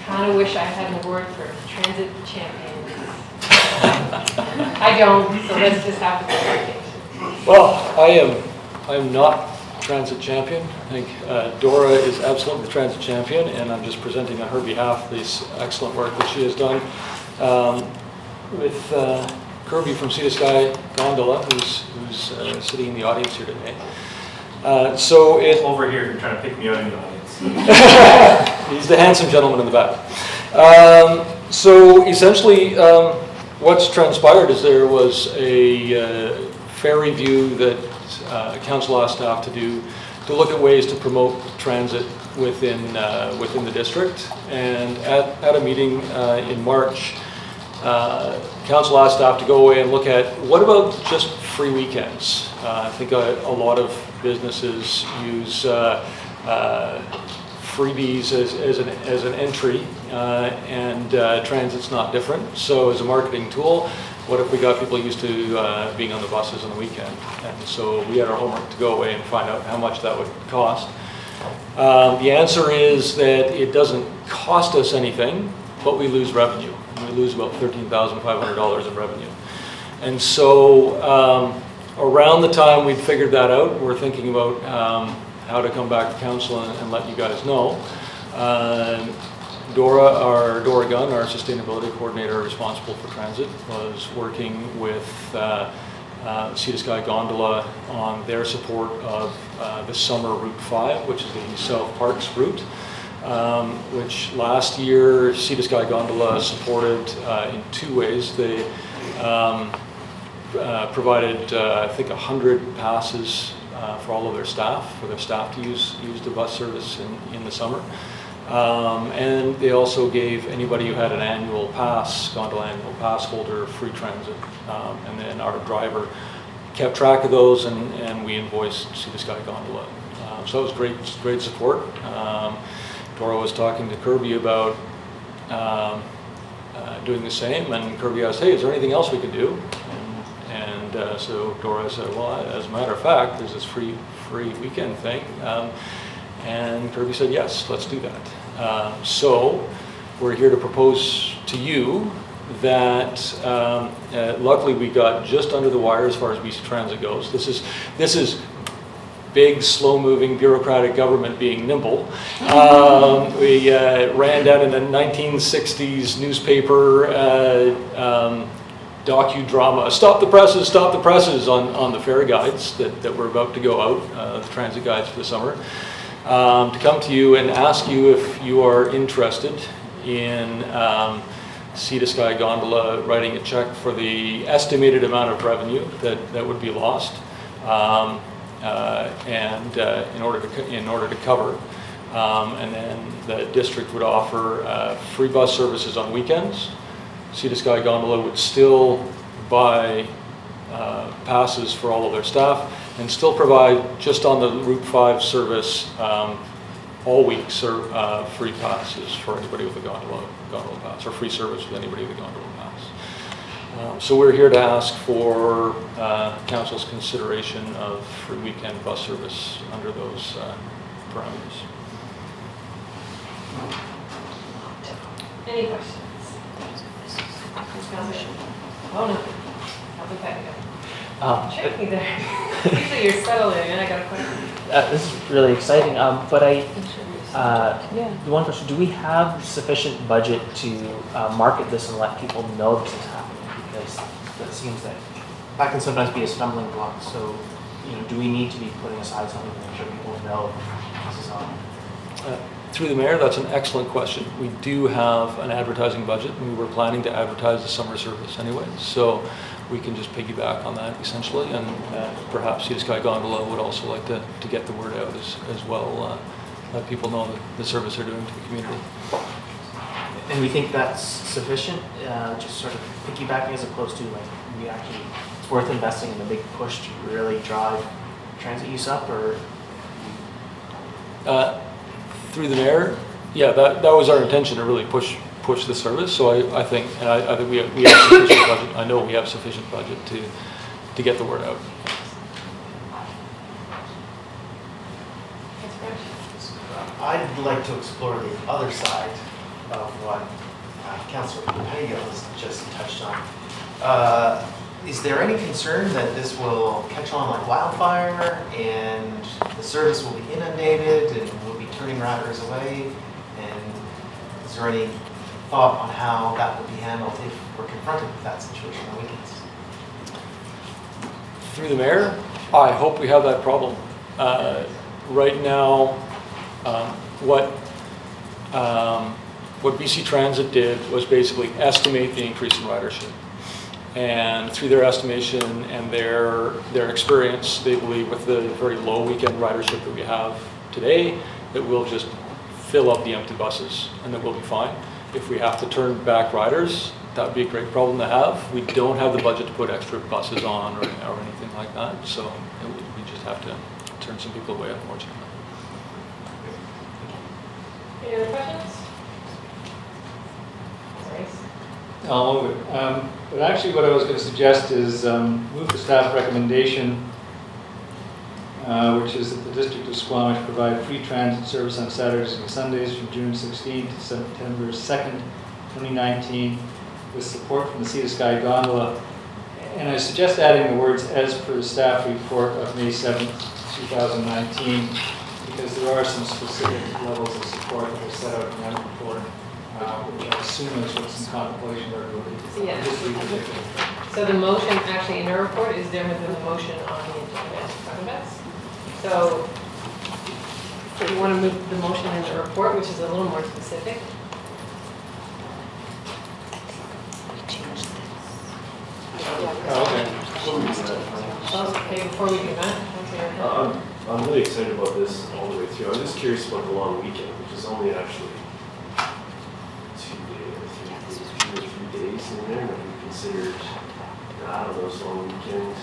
Kind of wish I had an award for transit champions. I don't, so let's just have the conversation. Well, I am not transit champion. I think Dora is absolutely the transit champion, and I'm just presenting on her behalf this excellent work that she has done with Kirby from Sea to Sky Gondola, who's sitting in the audience here today. So it Over here, you're trying to pick me out in the audience. He's the handsome gentleman in the back. So essentially, what's transpired is there was a fair review that council asked staff to do to look at ways to promote transit within the district. And at a meeting in March, council asked staff to go away and look at what about just free weekends. I think a lot of businesses use freebies as an entry, and transit's not different. So as a marketing tool, what if we got people used to being on the buses on the weekend? And so we had our homework to go away and find out how much that would cost. The answer is that it doesn't cost us anything, but we lose revenue. We lose about $13,500 in revenue. And so around the time we'd figured that out, we're thinking about how to come back to council and let you guys know. Dora Gunn, our sustainability coordinator responsible for transit, was working with Sea to Sky Gondola on their support of the summer Route 5, which is the South Parks route, which last year Sea to Sky Gondola supported in two ways. They provided, I think, 100 passes for all of their staff, for their staff to use the bus service in the summer. And they also gave anybody who had an annual pass, gondola annual pass holder, free transit. And then our driver kept track of those, and we invoiced Sea to Sky Gondola. So it was great support. Dora was talking to Kirby about doing the same, and Kirby asked, hey, is there anything else we could do? And so Dora said, well, as a matter of fact, there's this free weekend thing. And Kirby said, yes, let's do that. So we're here to propose to you that luckily we got just under the wire as far as BC Transit goes. This is big, slow-moving bureaucratic government being nimble. We ran down in the 1960s newspaper docudrama, stop the presses on the ferry guides that were about to go out, the transit guides for the summer, to come to you and ask you if you are interested in Sea to Sky Gondola writing a check for the estimated amount of revenue that would be lost, and in order to cover, and then the district would offer free bus services on weekends. Sea to Sky Gondola would still buy passes for all of their staff and still provide, just on the Route 5 service, all weeks free passes for anybody with a gondola pass, or free service with anybody with a gondola pass. So we're here to ask for council's consideration of free weekend bus service under those parameters. Any questions? Oh no. Trick me there. Usually you're settling, and I got a question. This is really exciting, but the one question, do we have sufficient budget to market this and let people know this is happening? Because that seems that can sometimes be a stumbling block. So, do we need to be putting aside something to make sure people know this is on? Through the mayor, that's an excellent question. We do have an advertising budget, and we were planning to advertise the summer service anyway, so we can just piggyback on that essentially, and perhaps Sea to Sky Gondola would also like to get the word out as well, let people know the service they're doing to the community. And we think that's sufficient, just sort of piggybacking as opposed to it's worth investing in a big push to really drive transit use up, or? Through the mayor, yeah, that was our intention, to really push the service. So I think we have sufficient budget. I know we have sufficient budget to get the word out. I'd like to explore the other side of what Councillor Petitio has just touched on. Is there any concern that this will catch on like wildfire and the service will be inundated and we'll be turning riders away? And is there any thought on how that would be handled if we're confronted with that situation on the weekends? Through the mayor, I hope we have that problem. Right now, what BC Transit did was basically estimate the increase in ridership. And through their estimation and their experience, they believe with the very low weekend ridership that we have today, that we'll just fill up the empty buses and then we'll be fine. If we have to turn back riders, that would be a great problem to have. We don't have the budget to put extra buses on or anything like that, so we just have to turn some people away, unfortunately. Any other questions? Sorry. I'll move it. But actually what I was going to suggest is move the staff recommendation, which is that the District of Squamish provide free transit service on Saturdays and Sundays from June 16th to September 2nd, 2019, with support from the Sea to Sky Gondola. And I suggest adding the words "as per the staff report of May 7th, 2019, because there are some specific levels of support that are set out in that report, which I assume is what's in contemplation or Yeah. So the motion actually in the report is different than the motion on the agenda. So you want to move the motion in the report, which is a little more specific. Okay, before we do that, I'm really excited about this all the way through. I'm just curious about the long weekend, which is only actually 2 or 3 days in there. Have you considered, I don't know, those long weekend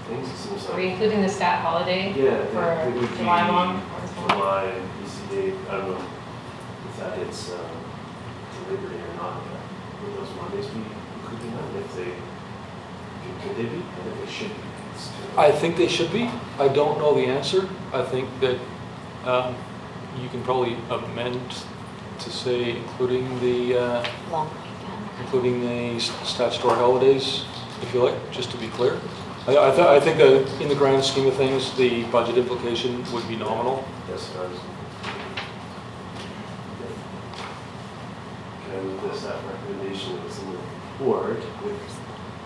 things? It seems are like, we including the stat holiday for it would July be long? July, BC Day. I don't know if that hits Liberty or not. But would those Mondays be including that? If they could they be? I think they should be. I think they should be. I don't know the answer. I think that you can probably amend to say including the statutory holidays, if you like, just to be clear. I think that in the grand scheme of things, the budget implication would be nominal. Yes, I was. And the staff recommendation is in the board with.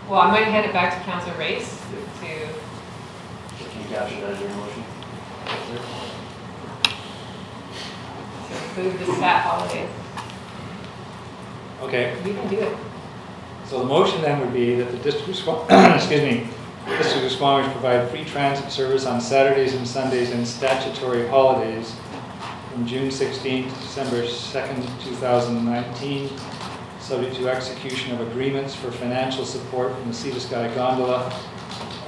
Well, I might hand it back to Councillor Race to. Can you capture that in your motion? To include the stat holidays. Okay. We can do it. So the motion then would be that the District of Squamish provide free transit service on Saturdays and Sundays and statutory holidays from June 16th to December 2nd, 2019, subject to execution of agreements for financial support from the Sea to Sky Gondola.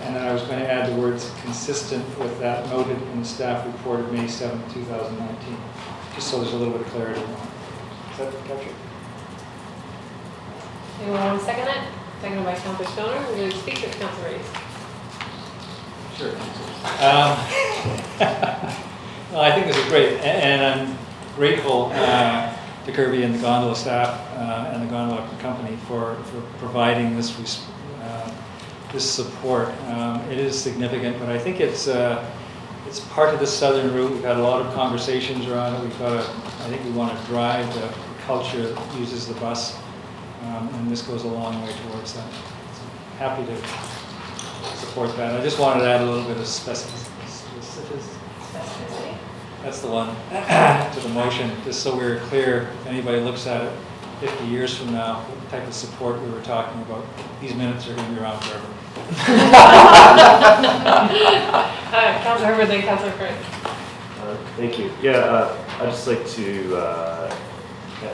And then I was going to add the words consistent with that noted in the staff report of May 7th, 2019, just so there's a little bit of clarity. Is that captured? Anyone want to second that? Seconded by Councillor Stoner. We're going to speak with Councillor Race. Sure. Well, I think this is great, and I'm grateful to Kirby and the gondola staff and the gondola company for providing this this support. It is significant, but I think it's part of the southern route. We've had a lot of conversations around it. I think we want to drive the culture that uses the bus, and this goes a long way towards that. happy to support that. I just wanted to add a little bit of specificity. That's the one, to the motion, just so we're clear, if anybody looks at it 50 years from now, what type of support we were talking about. These minutes are going to be around forever. Councilor Herbert, then Councilor Frank. Thank you. Yeah, I'd just like to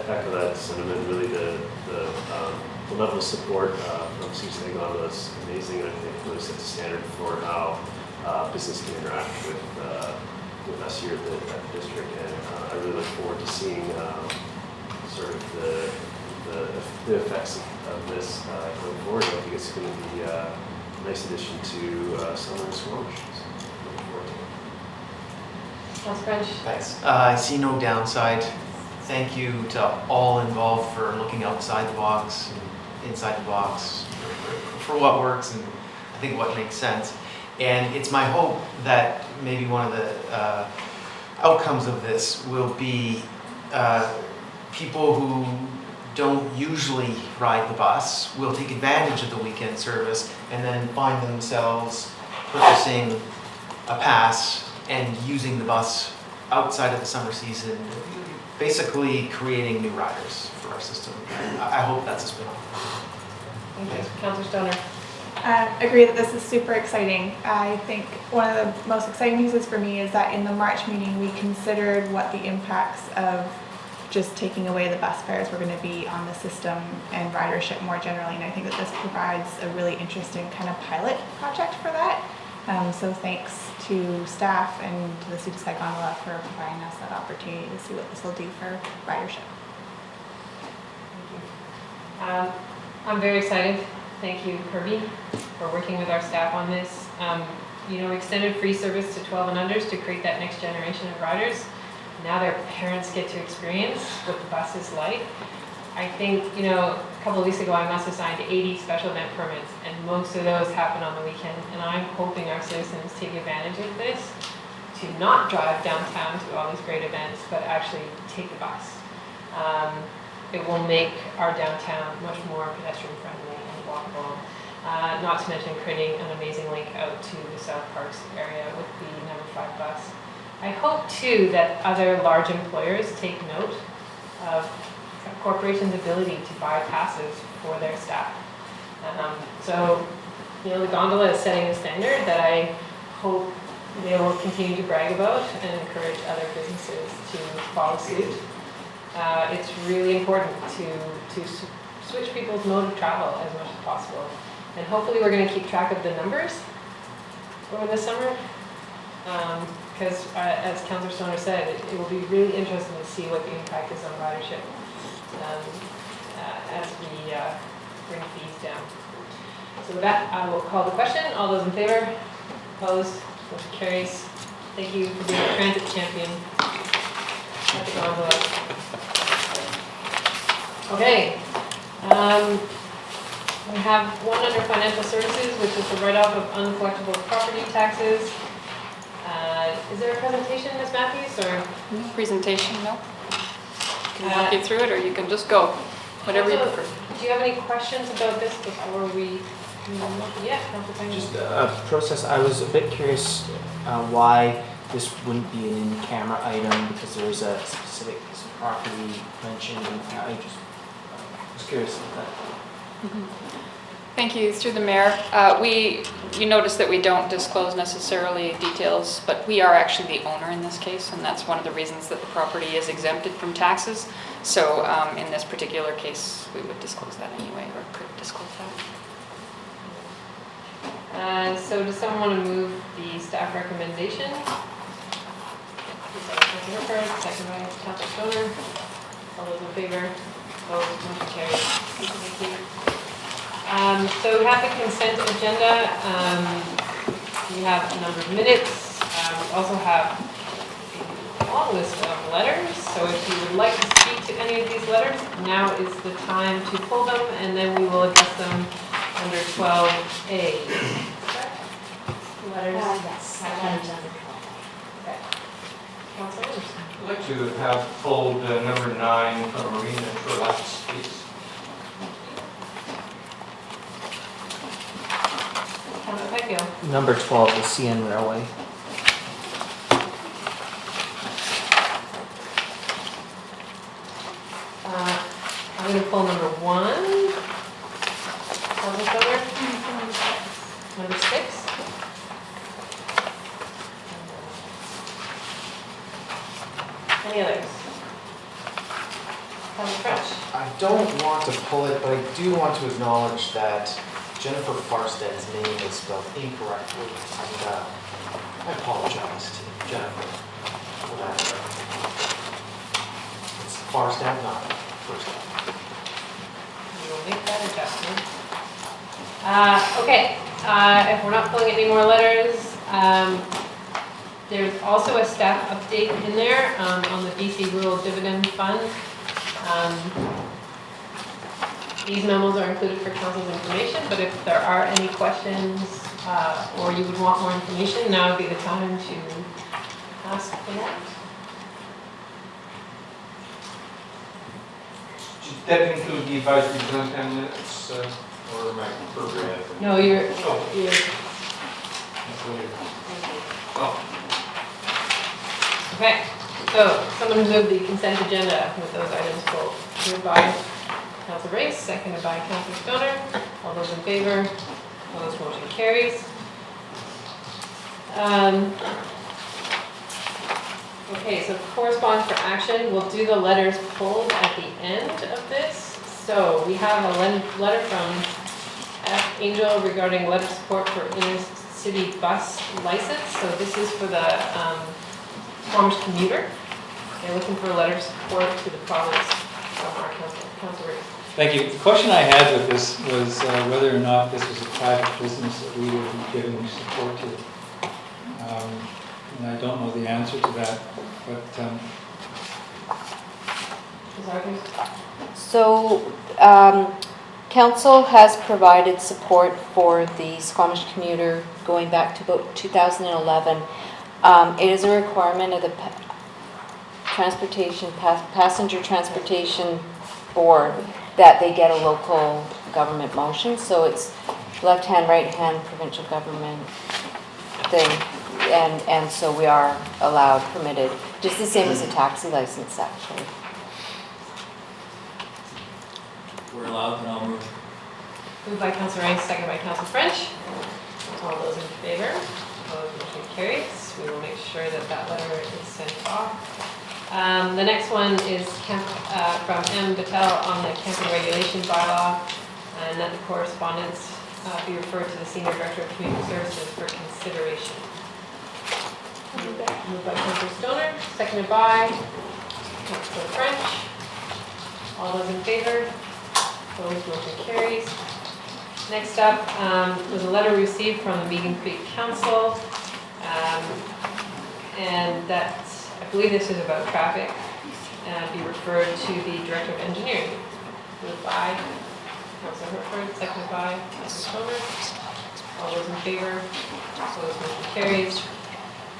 echo that sentiment. Really, the level of support from CC Gondola is amazing, and I think really sets a standard for how business can interact with us here at the district. And I really look forward to seeing sort of the effects of this going forward. I think it's going to be a nice addition to summer in Squamish. Councilor French. Thanks. I see no downside. Thank you to all involved for looking outside the box and inside the box for what works and I think what makes sense. And it's my hope that maybe one of the outcomes of this will be people who don't usually ride the bus will take advantage of the weekend service and then find themselves purchasing a pass and using the bus outside of the summer season, basically creating new riders for our system. I hope that's a spin-off. Thank you. Councilor Stoner. I agree that this is super exciting. I think one of the most exciting pieces for me is that in the March meeting we considered what the impacts of just taking away the bus fares were going to be on the system and ridership more generally, and I think that this provides a really interesting kind of pilot project for that. So thanks to staff and to the City Sky Gondola for providing us that opportunity to see what this will do for ridership. Thank you. I'm very excited. Thank you, Kirby, for working with our staff on this. We extended free service to 12 and unders to create that next generation of riders. Now their parents get to experience what the bus is like. I think, a couple of weeks ago I must have signed 80 special event permits, and most of those happen on the weekend. And I'm hoping our citizens take advantage of this to not drive downtown to all these great events, but actually take the bus. It will make our downtown much more pedestrian friendly and walkable. Not to mention creating an amazing link out to the South Parks area with the number 5 bus. I hope too that other large employers take note of corporations' ability to buy passes for their staff. The gondola is setting a standard that I hope they will continue to brag about and encourage other businesses to follow suit. It's really important to switch people's mode of travel as much as possible. And hopefully we're going to keep track of the numbers over the summer. Because as Councillor Stoner said, it will be really interesting to see what the impact is on ridership as we bring fees down. So with that, I will call the question. All those in favor? Opposed? Motion carries. Thank you for being a transit champion at the gondola. Okay. We have one under financial services, which is the write-off of uncollectible property taxes. Is there a presentation, Ms. Matthews, or? No presentation, no. You can walk you through it, or you can just go, whatever you prefer. Do you have any questions about this before we? Yeah, just process. I was a bit curious why this wouldn't be an in-camera item because there was a specific piece of property mentioned, and I just was curious about that. Mm-hmm. Thank you. Through the mayor, you notice that we don't disclose necessarily details, but we are actually the owner in this case, and that's one of the reasons that the property is exempted from taxes. So in this particular case, we would disclose that anyway, or could disclose that. So does someone want to move the staff recommendation? Councilor Herbert, second by Councilor Stoner. All those in favor? Opposed? Motion carries. Thank you. So we have the consent agenda. We have a number of minutes. We also have a long list of letters. So if you would like to speak to any of these letters, now is the time to pull them, and then we will address them under 12A. Letters? Yes. Okay. Councilor Anderson. I'd like to have pulled number 9 from Marina Trelax, please. Byfield. Number 12, the CN Railway. I'm going to pull number 1. Councilor Stoner? Number 6. Any others? Councilor French? I don't want to pull it, but I do want to acknowledge that Jennifer Farsted's name is spelled incorrectly. And I apologize to Jennifer for that. It's Farstad, not Farstad. We will make that adjustment. Okay, if we're not pulling any more letters, there's also a staff update in there on the BC Rural Dividend Fund. These memos are included for council's information, but if there are any questions or you would want more information, now would be the time to ask for that. Did that include the advisory zone 10 minutes, or am I appropriate? No, you're. Oh. Okay, so someone move the consent agenda with those items pulled. Moved by Councilor Race, seconded by Councilor Stoner. All those in favor? Opposed, motion carries. Okay, so correspondence for action. We'll do the letters pulled at the end of this. So we have a letter from F. Angel regarding letter of support for inner-city bus license. So this is for the Squamish commuter. They're looking for a letter of support to the province from our council Race. Thank you. The question I had with this was whether or not this was a private business that we would be giving support to. And I don't know the answer to that, but... So, Council has provided support for the Squamish commuter going back to about 2011. It is a requirement of the Passenger Transportation Board that they get a local government motion. So it's left-hand, right-hand provincial government thing. And so we are allowed, permitted, just the same as a taxi license, actually. We're allowed, and I'll move. Moved by Councilor Rice, seconded by Councilor French. All those in favor? Opposed, motion carries. We will make sure that that letter is sent off. The next one is from M. Battelle on the camping regulation bylaw, and that the correspondence be referred to the Senior Director of Community Services for consideration. Moved by Councilor Stoner, seconded by Councilor French. All those in favor? Opposed, motion carries. Next up was a letter received from the Meeting Creek Council, and that, I believe this is about traffic, be referred to the Director of Engineering. Moved by Councilor Hertford, seconded by Councilor Stoner. All those in favor? Opposed, motion carries.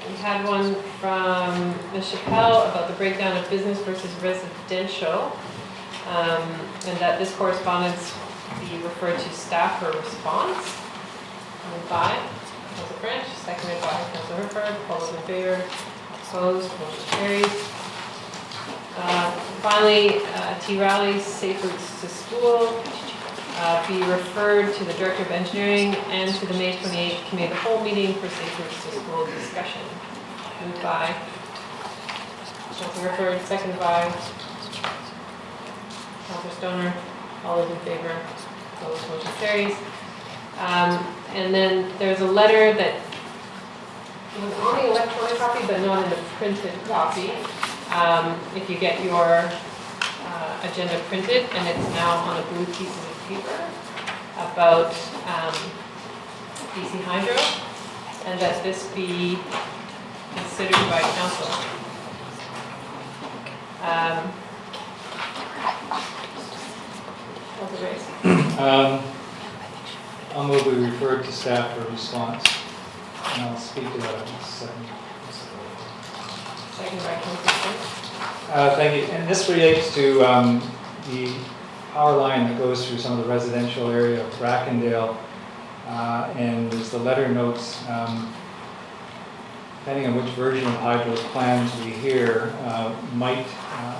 We had one from Ms. Chappelle about the breakdown of business versus residential, and that this correspondence be referred to staff for response. Moved by Councilor French, seconded by Councilor Hertford. All those in favor? Opposed? Motion carries. Finally, T. Rowley, Safe Routes to School, be referred to the Director of Engineering and to the May 28th Committee of the Whole meeting for Safe Routes to School discussion. Moved by Councilor Hertford, seconded by Councilor Stoner. All those in favor? Opposed? Motion carries. And then there's a letter that was on the electronic copy but not in the printed copy. If you get your agenda printed, and it's now on a blue piece of paper about BC Hydro, and that this be considered by council. I'll move we refer to staff for response, and I'll speak to that in a second. Second by Councilor. Thank you. And this relates to the power line that goes through some of the residential area of Brackendale. And as the letter notes, depending on which version of Hydro's plans we hear, might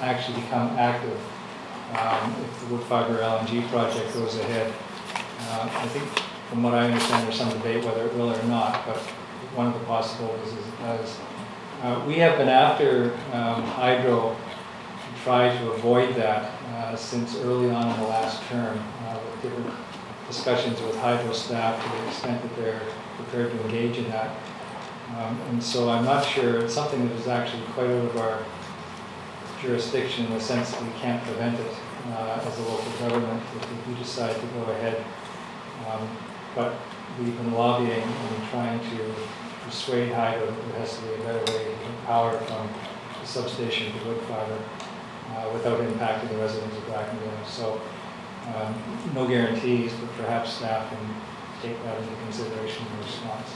actually become active if the wood fiber LNG project goes ahead. I think from what I understand, there's some debate whether it will or not, but one of the possibilities is it does. We have been after Hydro to try to avoid that since early on in the last term with different discussions with Hydro staff to the extent that they're prepared to engage in that. And so I'm not sure, it's something that is actually quite out of our jurisdiction in the sense that we can't prevent it as a local government if we decide to go ahead. But we've been lobbying and trying to persuade Hydro that there has to be a better way to get power from the substation to wood fiber without impacting the residents of Brackendale. So no guarantees, but perhaps staff can take that into consideration in response.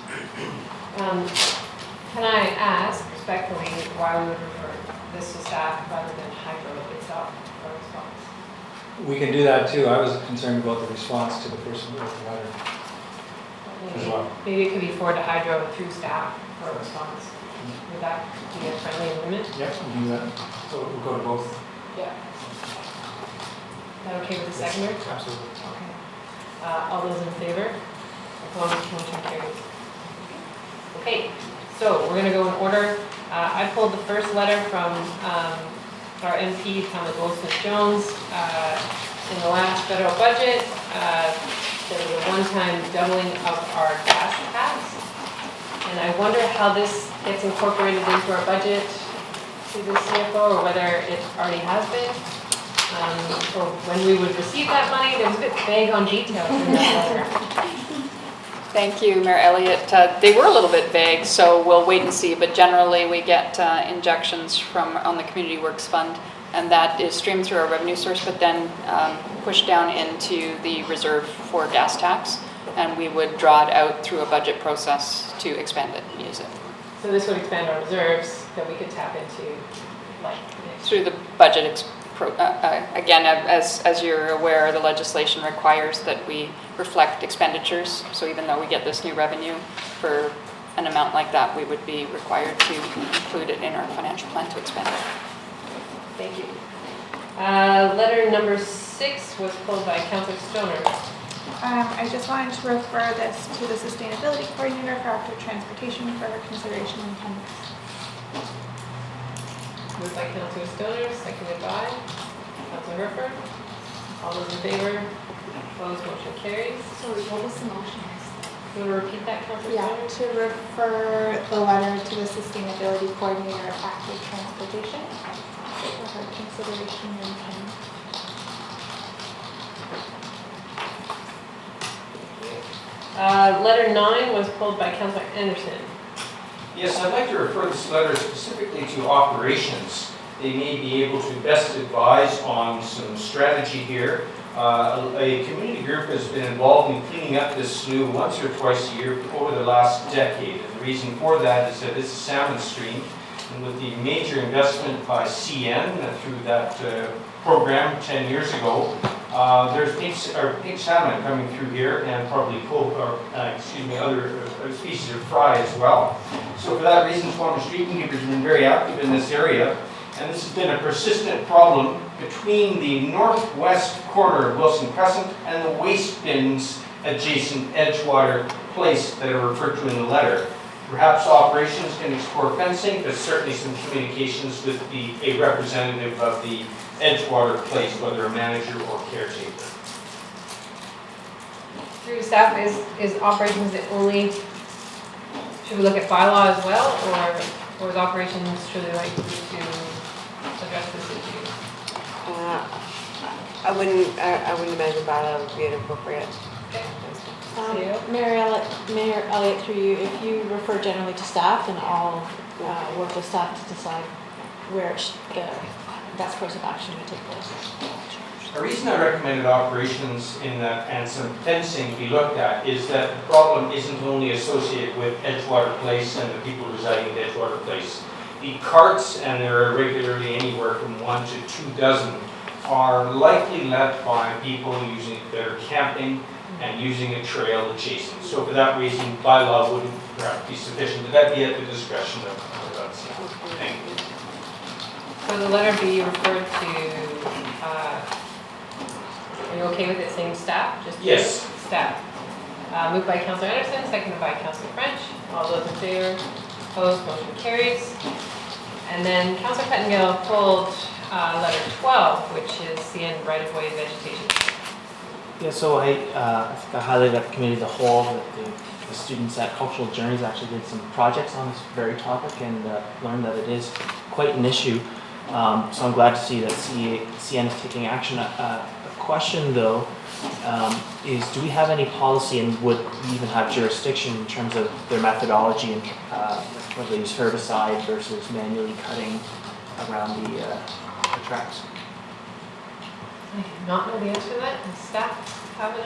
Can I ask respectfully why we would refer this to staff rather than Hydro itself for response? We can do that too. I was concerned about the response to the person who wrote the letter as well. Maybe it could be forwarded to Hydro through staff for a response. Would that be a friendly amendment? Yep, we can do that. So we'll go to both. Yeah. Is that okay with the seconder? Absolutely. Okay. All those in favor? Opposed? Motion carries. Okay, so we're going to go in order. I pulled the first letter from our MP, Thomas Goldsmith-Jones. In the last federal budget, there was a one-time doubling of our gas tax. And I wonder how this gets incorporated into our budget to the CFO, or whether it already has been. Or when we would receive that money. There was a bit vague on details in that letter. Thank you, Mayor Elliott. They were a little bit vague, so we'll wait and see. But generally, we get injections on the Community Works Fund, and that is streamed through our revenue source, but then pushed down into the reserve for gas tax, and we would draw it out through a budget process to expend it and use it. So this would expand our reserves that we could tap into, like Through the budget. Again, as you're aware, the legislation requires that we reflect expenditures. So even though we get this new revenue for an amount like that, we would be required to include it in our financial plan to expend it. Thank you. Letter number 6 was pulled by Councillor Stoner. I just wanted to refer this to the Sustainability Coordinator for Active Transportation for consideration and attendance. Moved by Councillor Stoner, seconded by Councillor Herford. All those in favor? Opposed? Motion carries. Sorry, what was the motion? You want to repeat that, Councillor Yeah, Stoner? to refer the letter to the Sustainability Coordinator of Active Transportation for her consideration and attendance. Letter 9 was pulled by Councillor Anderson. Yes, I'd like to refer this letter specifically to operations. They may be able to best advise on some strategy here. A community group has been involved in cleaning up this slough once or twice a year over the last decade. And the reason for that is that it's a salmon stream. And with the major investment by CN through that program 10 years ago, there's pink salmon coming through here, and probably other species of fry as well. So for that reason, Squamish Street Keepers have been very active in this area, and this has been a persistent problem between the northwest corner of Wilson Crescent and the waste bins adjacent Edgewater Place that are referred to in the letter. Perhaps operations can explore fencing, but certainly some communications with a representative of the Edgewater Place, whether a manager or caretaker. Through staff, is operations the only, should we look at bylaw as well, or is operations truly like to address this issue? I wouldn't imagine bylaw would be inappropriate. Mayor Elliott, through you, if you refer generally to staff, then I'll work with staff to decide where the best course of action would take place. The reason I recommended operations in that and some fencing be looked at is that the problem isn't only associated with Edgewater Place and the people residing at Edgewater Place. The carts, and there are regularly anywhere from 1 to 2 dozen, are likely left by people that are camping and using a trail adjacent. So for that reason, bylaw wouldn't perhaps be sufficient, but that'd be at the discretion of us. Thank you. So the letter B referred to, are you okay with it saying staff? Just Yes. Staff. Moved by Councillor Anderson, seconded by Councillor French. All those in favor? Opposed? Motion carries. And then Councillor Pettengill pulled letter 12, which is CN right-of-way vegetation. Yeah, so I think I highlighted at the committee of the whole that the students at Cultural Journeys actually did some projects on this very topic and learned that it is quite an issue. So I'm glad to see that CN is taking action. A question though is, do we have any policy and would we even have jurisdiction in terms of their methodology and whether they use herbicide versus manually cutting around the tracks? I do not know the answer to that. Does staff have an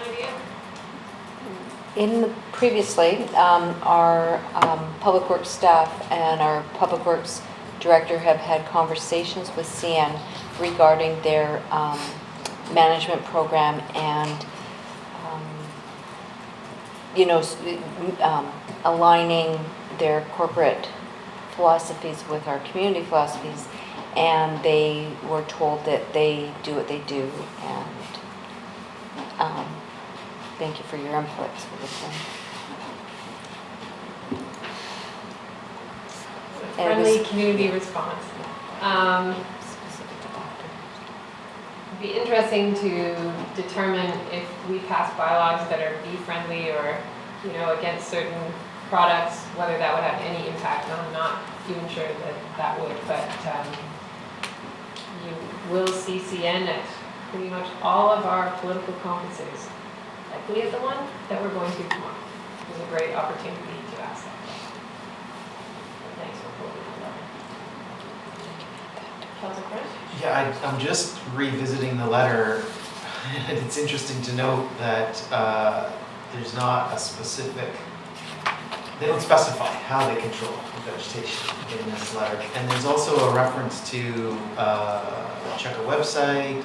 idea? Previously, our public works staff and our public works director have had conversations with CN regarding their management program and aligning their corporate philosophies with our community philosophies, and they were told that they do what they do, and thank you for your inputs with this one. Friendly community response. It'd be interesting to determine if we pass bylaws that are bee friendly or, against certain products, whether that would have any impact. I'm not even sure that would, but you will see CN at pretty much all of our political conferences. Likely at the one that we're going to tomorrow. It's a great opportunity to ask that. Thanks for pulling that. Councilor French? Yeah, I'm just revisiting the letter, and it's interesting to note that there's not a specific, they don't specify how they control vegetation in this letter. And there's also a reference to check a website.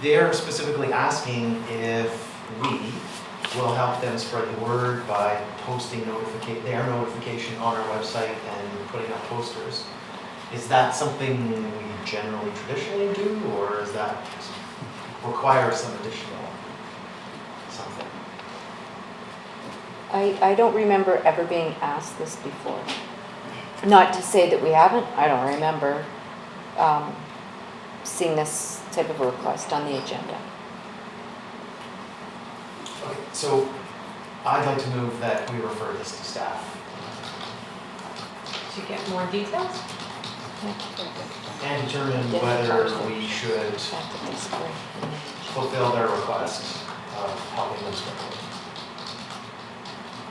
They're specifically asking if we will help them spread the word by posting their notification on our website and putting up posters. Is that something we generally traditionally do, or does that require some additional something? I don't remember ever being asked this before. Not to say that we haven't, I don't remember seeing this type of a request on the agenda. Okay, so I'd like to move that we refer this to staff. To get more details? And determine whether we should fulfill their request of helping them spread the word.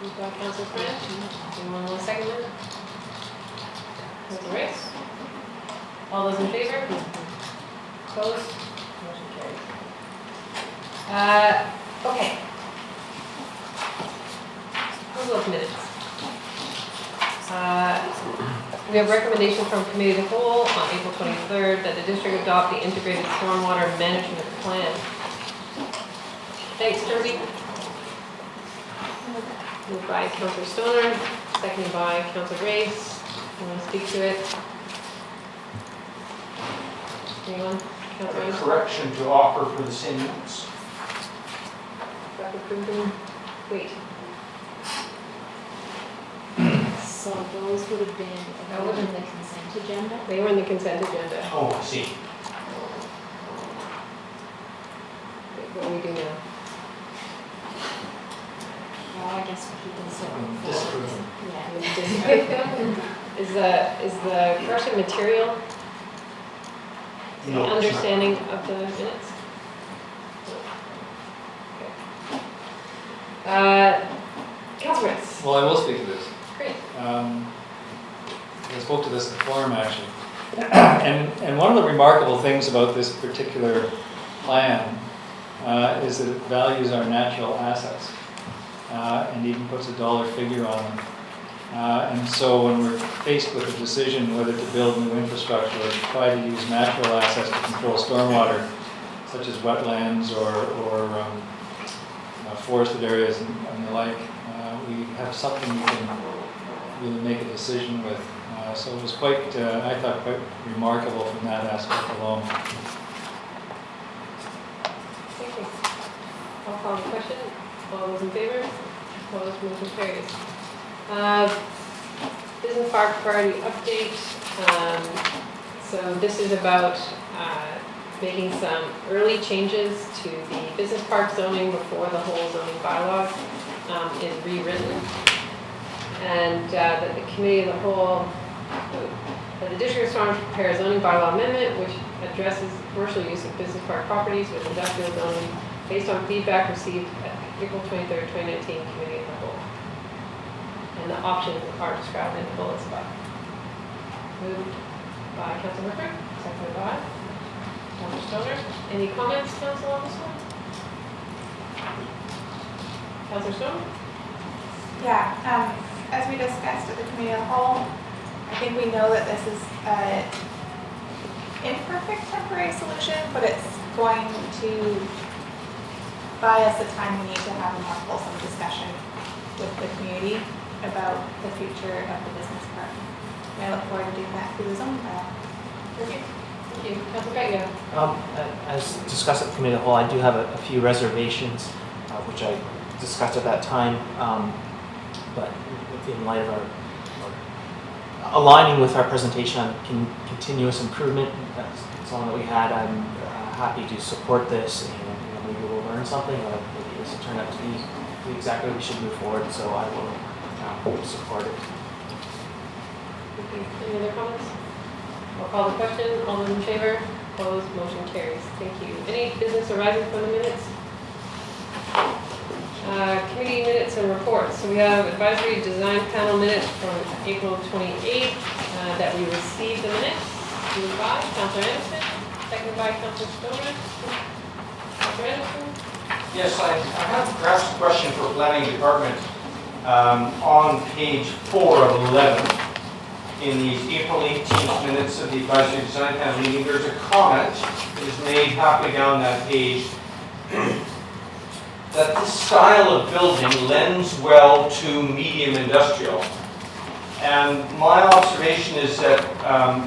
Moved by Councilor French. Anyone want to second it? Councilor Rice? All those in favor? Opposed? Motion carries. Okay. Approval of minutes. We have recommendation from Committee of the Whole on April 23rd that the district adopt the integrated stormwater management plan. Thanks, Kirby. Moved by Councilor Stoner, seconded by Councilor Grace. You want to speak to it? Anyone? Councilor A Anderson? correction to offer for the same use. Dr. Kruger? Wait. So those would have been in the consent agenda? They were in the consent agenda. Oh, I see. What do we do now? Well, I guess we keep them separate. Yeah. Is the correction material the No, it's not. understanding of the minutes? Okay. Councilor Ritz. Well, I will speak to this. Great. I spoke to this in the forum actually. And one of the remarkable things about this particular plan is that it values our natural assets and even puts a dollar figure on them. And so when we're faced with a decision whether to build new infrastructure or to try to use natural assets to control stormwater, such as wetlands or forested areas and the like, we have something we can really make a decision with. So it was quite, I thought, quite remarkable from that aspect alone. Thank you. I'll call the question. All those in favor? Opposed? Motion carries. Business park priority update. So this is about making some early changes to the business park zoning before the whole zoning bylaw is rewritten. And that the committee of the whole, that the District of Squamish prepare a zoning bylaw amendment which addresses commercial use of business park properties with industrial zoning based on feedback received at April 23rd, 2019 committee of the whole. And the options are described in the bullets above. Moved by Councilor Ricker, seconded by Councilor Stoner. Any comments, Council, on this one? Councilor Stoner? Yeah, as we discussed at the committee of the whole, I think we know that this is an imperfect temporary solution, but it's going to buy us the time we need to have a more fulsome discussion with the community about the future of the business park. And I look forward to doing that through the zoning bylaw. Thank you. Councilor Beckman? As discussed at the committee of the whole, I do have a few reservations, which I discussed at that time, but in light of our aligning with our presentation on continuous improvement, that's something that we had. I'm happy to support this, and maybe we'll learn something, or maybe this will turn out to be exactly what we should move forward. So I will support it. Any other comments? I'll call the question. All those in favor? Opposed? Motion carries. Thank you. Any business arising from the minutes? Committee minutes and reports. So we have advisory design panel minutes from April 28th that we received the minutes. Moved by Councilor Anderson, seconded by Councilor Stoner. Councilor Anderson? Yes, I have perhaps a question for planning department. On page 4 of 11, in these April 18th minutes of the advisory design panel meeting, there's a comment that is made halfway down that page that this style of building lends well to medium industrial. And my observation is that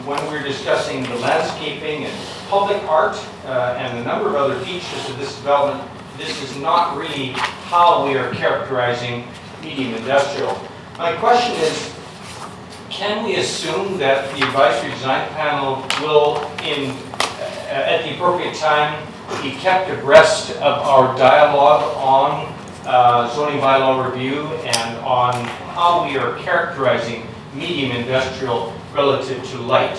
when we're discussing the landscaping and public art and a number of other features of this development, this is not really how we are characterizing medium industrial. My question is, can we assume that the advisory design panel will, at the appropriate time, be kept abreast of our dialogue on zoning bylaw review and on how we are characterizing medium industrial relative to light?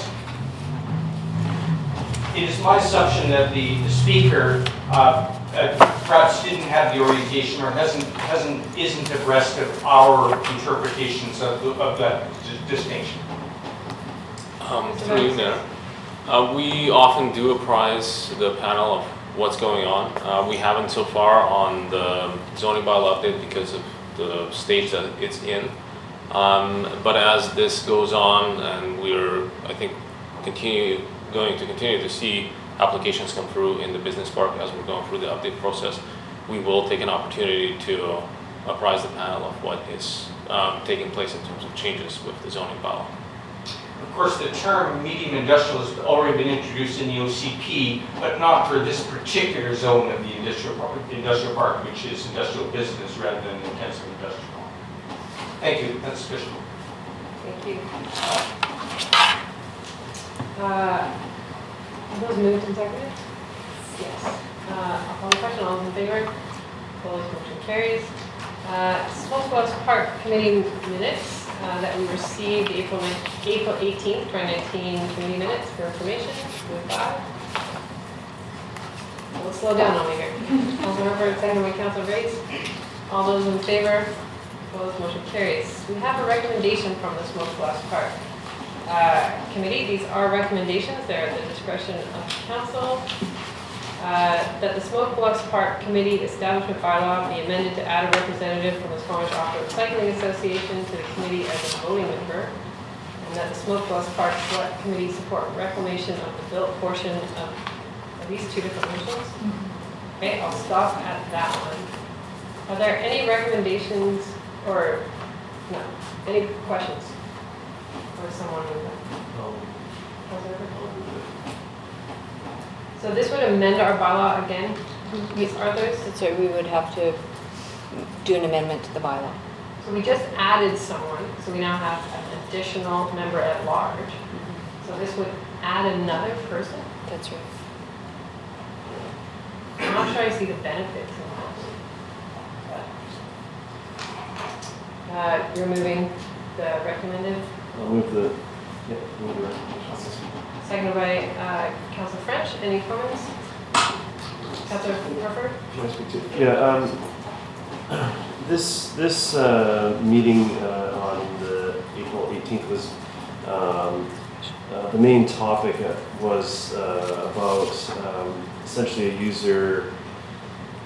It is my assumption that the speaker perhaps didn't have the orientation or isn't abreast of our interpretations of that distinction. Through you, Mayor. We often do apprise the panel of what's going on. We haven't so far on the zoning bylaw update because of the stage that it's in. But as this goes on, and we're, I think, going to continue to see applications come through in the business park as we're going through the update process, we will take an opportunity to apprise the panel of what is taking place in terms of changes with the zoning bylaw. Of course, the term medium industrial has already been introduced in the OCP, but not for this particular zone of the industrial park, which is industrial business rather than intensive industrial. Thank you. That's sufficient. Thank you. Are those moved and seconded? Yes. I'll call the question. All those in favor? Opposed? Motion carries. Smokeblows Park Committee minutes that we received April 18th, 2019 committee minutes for information. Moved by. We'll slow down on me here. Councilor Herbert, seconded by Councilor Bates. All those in favor? Opposed? Motion carries. We have a recommendation from the Smokeblows Park Committee. These are recommendations. They're at the discretion of council. That the Smoke Bluffs Park Committee Establishment Bylaw be amended to add a representative from the Squamish Off-Road Cycling Association to the committee as a voting member, and that the Smoke Bluffs Park Select Committee support reclamation of the built portion of these two different motions. Okay, I'll stop at that one. Are there any recommendations or, no, any questions for someone with that? So this would amend our bylaw again, Ms. Arthurs? So we would have to do an amendment to the bylaw. So we just added someone, so we now have an additional member at large. So this would add another person? That's right. I'm not sure I see the benefits of this. You're moving the recommended? I'll move the, yeah, move the recommendations. Seconded by Councilor French. Any comments? Councilor Harper? Can I speak to? Yeah, this meeting on the April 18th was the main topic was about essentially a user,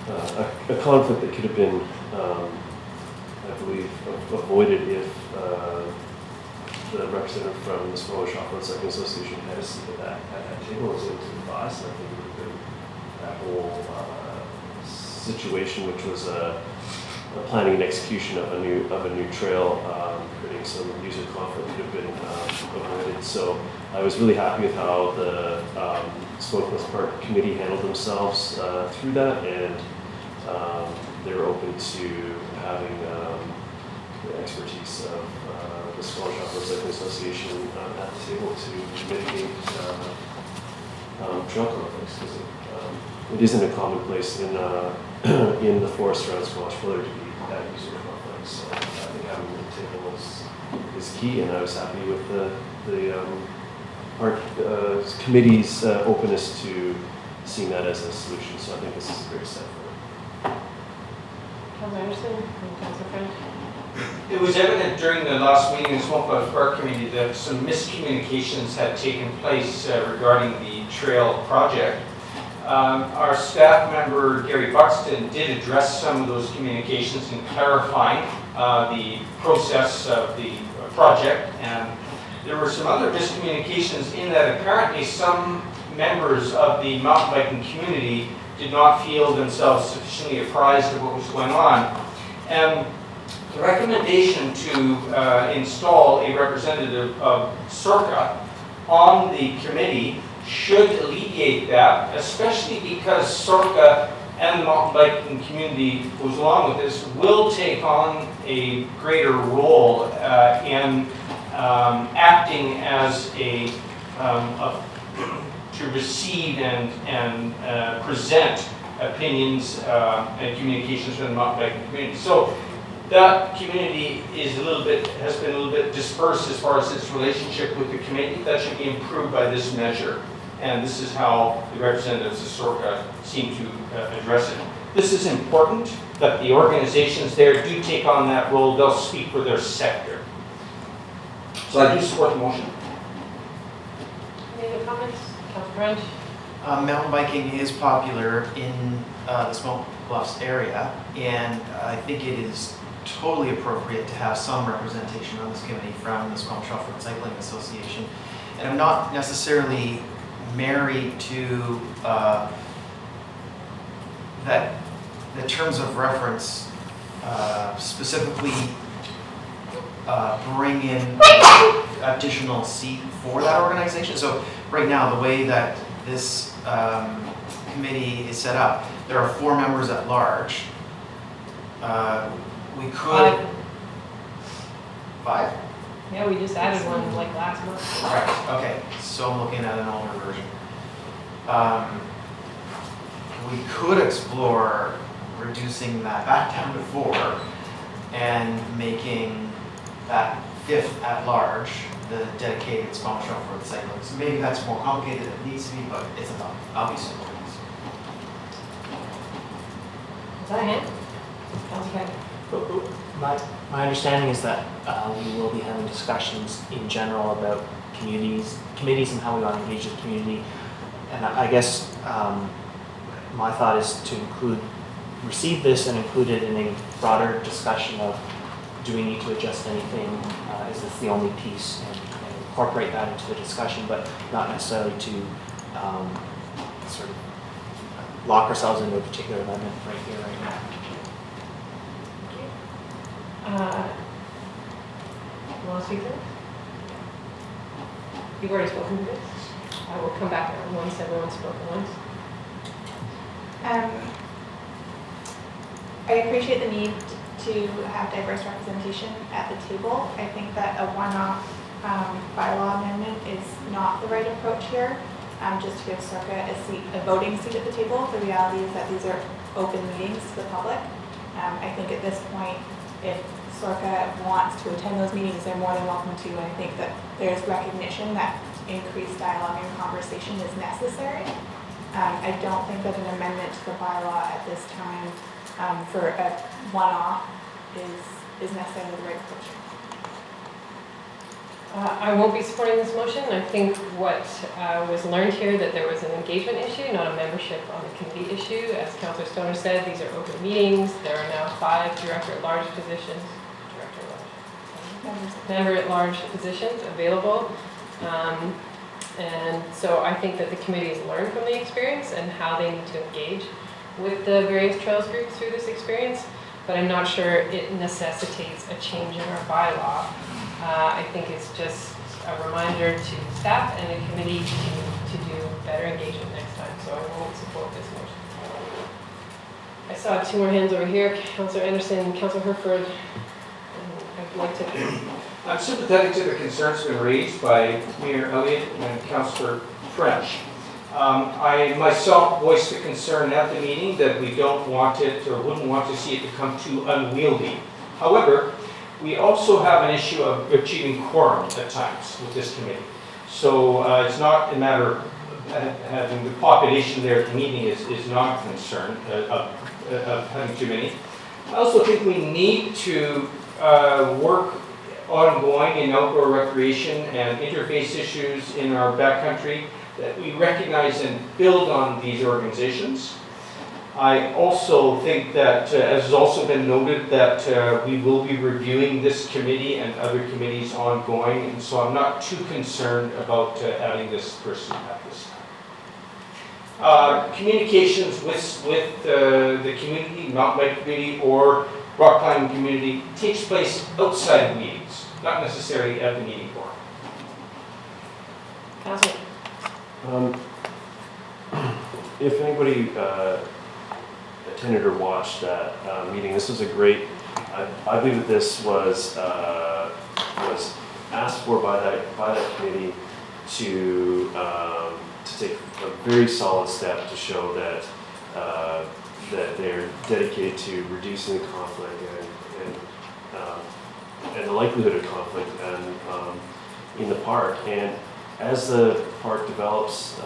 a conflict that could have been, I believe, avoided if the representative from the Squamish Off-Road Cycling Association had a seat at that table. It was into the boss, and I think it would have been that whole situation, which was a planning and execution of a new trail, creating some user conflict could have been avoided. So I was really happy with how the Smokeless Park Committee handled themselves through that, and they were open to having the expertise of the Squamish Off-Road Cycling Association at the table to mitigate trail conflicts, because it isn't a commonplace in the forest around Squamish Village to be at user conflicts. So I think having the table is key, and I was happy with the park committee's openness to seeing that as a solution. So I think this is a great step forward. Councilor Anderson and Councilor French? It was evident during the last meeting of the Smokeless Park Committee that some miscommunications had taken place regarding the trail project. Our staff member, Gary Buxton, did address some of those communications in clarifying the process of the project, and there were some other miscommunications in that apparently some members of the mountain biking community did not feel themselves sufficiently apprised of what was going on. And the recommendation to install a representative of SORCA on the committee should alleviate that, especially because SORCA and the mountain biking community goes along with this will take on a greater role in acting as to receive and present opinions and communications from the mountain biking community. So that community has been a little bit dispersed as far as its relationship with the committee. That should be improved by this measure. And this is how the representatives of SORCA seem to address it. This is important that the organizations there do take on that role. They'll speak for their sector. So I do support the motion. Any other comments? Councilor French? Mountain biking is popular in the Smoke Bluffs area, and I think it is totally appropriate to have some representation on this committee from the Squamish Off-Road Cycling Association. And I'm not necessarily married to that the terms of reference specifically bring in additional seat for that organization. So right now, the way that this committee is set up, there are 4 members at large. We could... 5? Yeah, we just added one like last month. Right, okay, so I'm looking at an older version. We could explore reducing that back down to 4 and making that 5th at large the dedicated Squamish Off-Road Cycling. So maybe that's more complicated than it needs to be, but it's enough. I'll be simple. Is that a hand? Okay. My understanding is that we will be having discussions in general about committees and how we want to engage the community. And I guess my thought is to receive this and include it in a broader discussion of, do we need to adjust anything? Is this the only piece? And incorporate that into the discussion, but not necessarily to sort of lock ourselves into a particular amendment right here, right now. want to speak to this? You've already spoken to this. I will come back once everyone's spoken once. I appreciate the need to have diverse representation at the table. I think that a one-off bylaw amendment is not the right approach here. Just to give Sorka a voting seat at the table. The reality is that these are open meetings to the public. I think at this point, if Sorka wants to attend those meetings, they're more than welcome to. And I think that there's recognition that increased dialogue and conversation is necessary. I don't think that an amendment to the bylaw at this time for a one-off is necessarily the right approach. I won't be supporting this motion. I think what was learned here that there was an engagement issue, not a membership on the committee issue. As Councillor Stoner said, these are open meetings. There are now 5 director-at-large positions, member-at-large positions available. And so I think that the committee has learned from the experience and how they need to engage with the various trails groups through this experience, but I'm not sure it necessitates a change in our bylaw. I think it's just a reminder to staff and the committee to do better engagement next time, so I won't support this motion. I saw 2 more hands over here, Councillor Anderson, Councillor Herford, and I'd like to... I'm sympathetic to the concerns been raised by Mayor Elliott and Councillor French. I myself voiced the concern at the meeting that we don't want it or wouldn't want to see it become too unwieldy. However, we also have an issue of achieving quorum at times with this committee. So it's not a matter of having the population there at the meeting is not a concern of having too many. I also think we need to work ongoing in outdoor recreation and interface issues in our backcountry, that we recognize and build on these organizations. I also think that, as has also been noted, that we will be reviewing this committee and other committees ongoing, and so I'm not too concerned about adding this person at this time. Communications with the community, not my community or rock climbing community, takes place outside of meetings, not necessarily at the meeting forum. Councillor. If anybody attended or watched that meeting, this was a great, I believe that this was asked for by that committee to take a very solid step to show that that they're dedicated to reducing the conflict and the likelihood of conflict in the park. And as the park develops,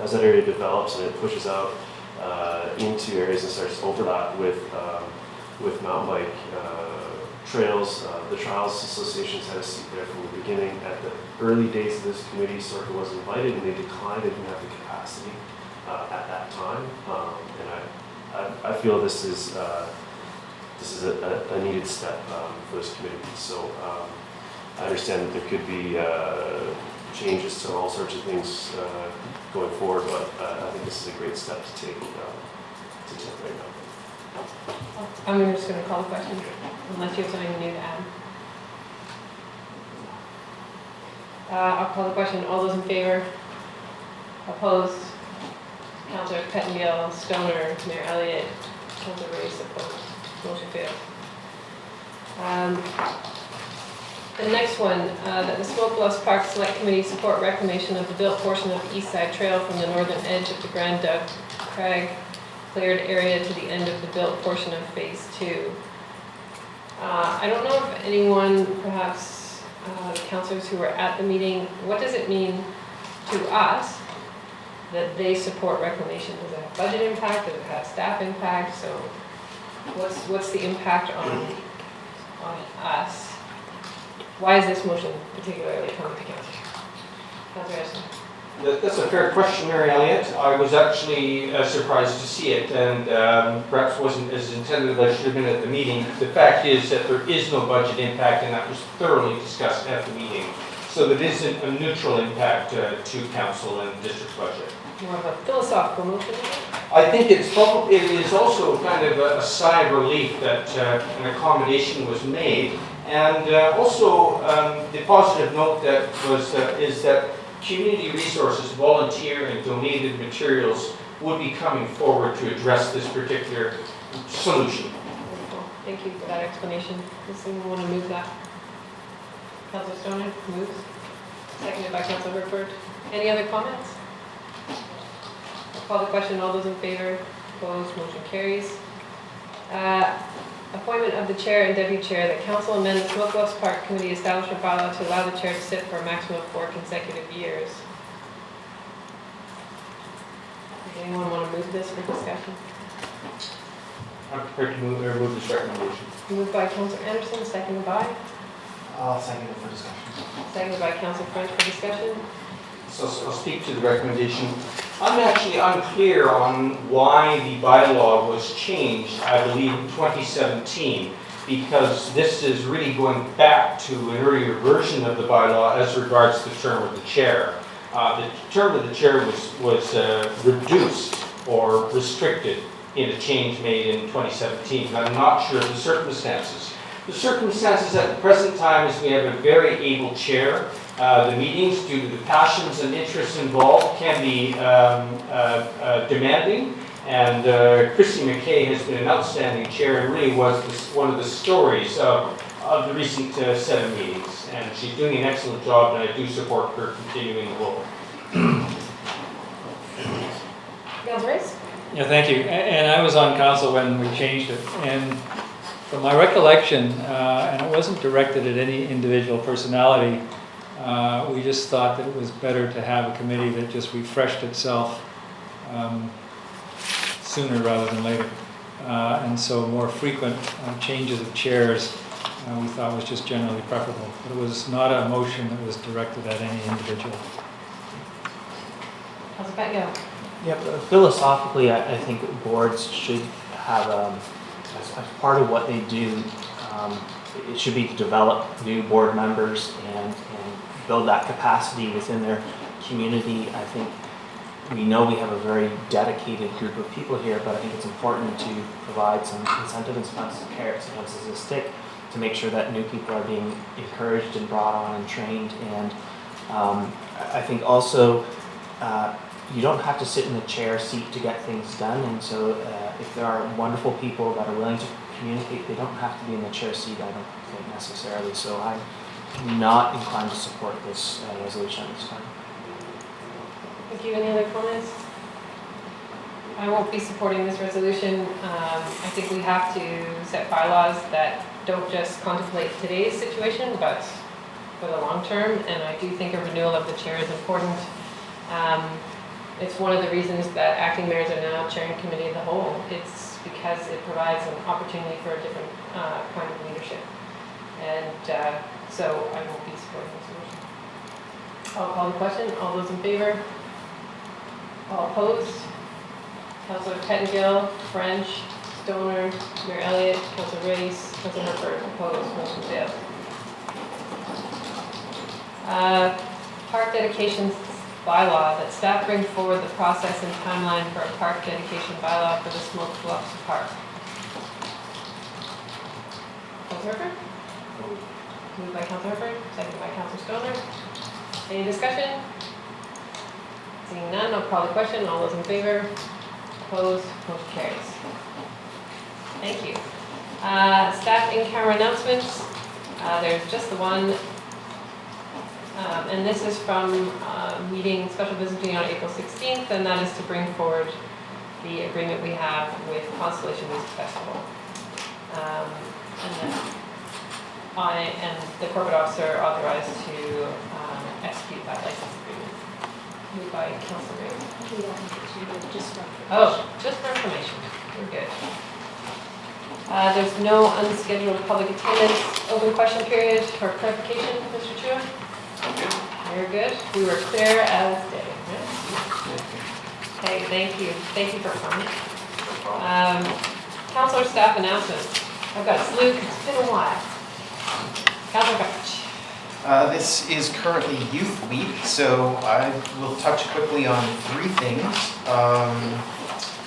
as that area develops and it pushes out into areas and starts to overlap with mountain bike trails, the Trails Association's had a seat there from the beginning. At the early days of this committee, Sorka was invited and they declined. They didn't have the capacity at that time. And I feel this is a needed step for this committee. So I understand that there could be changes to all sorts of things going forward, but I think this is a great step to take right now. I'm just going to call the question, unless you have something new to add. I'll call the question. All those in favor? Opposed? Councillor Pettengill, Stoner, Mayor Elliott, Councillor Race opposed. Motion failed. The next one, that the Smoke Bluffs Park Select Committee support reclamation of the built portion of the East Side Trail from the northern edge of the Grand Duck Crag cleared area to the end of the built portion of Phase 2. I don't know if anyone, perhaps councillors who were at the meeting, what does it mean to us that they support reclamation? Does it have budget impact? Does it have staff impact? So what's the impact on us? Why is this motion particularly coming to council? Councillor Anderson. That's a fair question, Mary Elliott. I was actually surprised to see it, and perhaps wasn't as intended as I should have been at the meeting. The fact is that there is no budget impact, and that was thoroughly discussed at the meeting. So that isn't a neutral impact to council and district's budget. more of a philosophical motion. I think it is also kind of a sigh of relief that an accommodation was made. And also, the positive note that is that community resources, volunteer and donated materials would be coming forward to address this particular solution. Wonderful. Thank you for that explanation. Does someone want to move that? Councillor Stoner moves. Seconded by Councillor Herford. Any other comments? I'll call the question. All those in favor? Opposed? Motion carries. Appointment of the chair and deputy chair. The council amend the Smoke Bluffs Park Committee establishment bylaw to allow the chair to sit for a maximum of 4 consecutive years. Does anyone want to move this for discussion? I'm prepared to move this recommendation. Moved by Councillor Anderson, seconded by? I'll second it for discussion. Seconded by Councillor French for discussion. So I'll speak to the recommendation. I'm actually unclear on why the bylaw was changed, I believe, in 2017, because this is really going back to an earlier version of the bylaw as regards the term of the chair. The term of the chair was reduced or restricted in a change made in 2017. I'm not sure of the circumstances. The circumstances at the present time is we have a very able chair. The meetings, due to the passions and interests involved, can be demanding. And Christy McKay has been an outstanding chair and really was one of the stories of the recent set of meetings. And she's doing an excellent job, and I do support her continuing the role. Councillor Rice? Yeah, thank you. And I was on council when we changed it. And from my recollection, and it wasn't directed at any individual personality, we just thought that it was better to have a committee that just refreshed itself sooner rather than later. And so more frequent changes of chairs we thought was just generally preferable. But it was not a motion that was directed at any individual. Councillor Pettigo? Yeah, philosophically, I think boards should have, as part of what they do, it should be to develop new board members and build that capacity within their community. I think we know we have a very dedicated group of people here, but I think it's important to provide some incentive and sometimes some carrots, sometimes as a stick, to make sure that new people are being encouraged and brought on and trained. And I think also you don't have to sit in the chair seat to get things done. And so if there are wonderful people that are willing to communicate, they don't have to be in the chair seat, I don't think necessarily. So I'm not inclined to support this resolution at this time. Thank you. Any other comments? I won't be supporting this resolution. I think we have to set bylaws that don't just contemplate today's situation, but for the long term. And I do think a renewal of the chair is important. It's one of the reasons that acting mayors are now chairing committee of the whole. It's because it provides an opportunity for a different kind of leadership. And so I won't be supporting this motion. I'll call the question. All those in favor? All opposed? Councillor Pettengill, French, Stoner, Mayor Elliott, Councillor Race, Councillor Herford, opposed. Motion failed. Park dedications bylaw, that staff bring forward the process and timeline for a park dedication bylaw for the Smoke Bluffs Park. Councillor Herford? Moved by Councillor Herford, seconded by Councillor Stoner. Any discussion? Seeing none, I'll call the question. All those in favor? Opposed? Motion carries. Thank you. Staff in-camera announcements. There's just the one. And this is from meeting, special business meeting on April 16th, and that is to bring forward the agreement we have with Constellation Music Festival. And then I and the corporate officer authorized to execute that license agreement. Moved by Councilor Ray. Oh, just for information. We're good. There's no unscheduled public attendance. Open question period for clarification, Mr. Chua? Very good. We were clear as day. Okay, thank you. Thank you for coming. Councilor staff announcements. I've got Luke. It's been a while. Councilor Gutch. This is currently Youth Week, so I will touch quickly on 3 things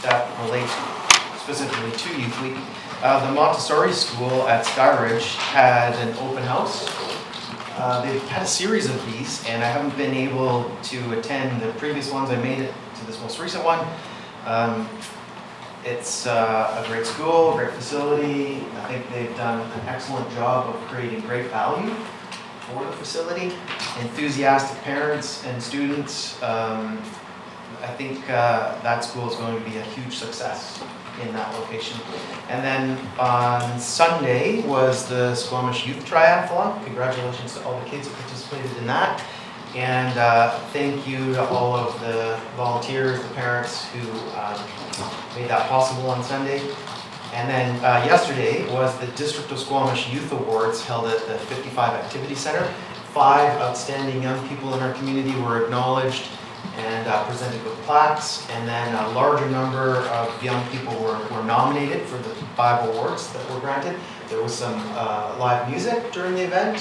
that relate specifically to Youth Week. The Montessori school at Skyridge had an open house. They've had a series of these, and I haven't been able to attend the previous ones. I made it to this most recent one. It's a great school, great facility. I think they've done an excellent job of creating great value for the facility. Enthusiastic parents and students. I think that school is going to be a huge success in that location. And then on Sunday was the Squamish Youth Triathlon. Congratulations to all the kids who participated in that. And thank you to all of the volunteers, the parents who made that possible on Sunday. And then yesterday was the District of Squamish Youth Awards held at the 55 Activity Center. 5 outstanding young people in our community were acknowledged and presented with plaques. And then a larger number of young people were nominated for the 5 awards that were granted. There was some live music during the event,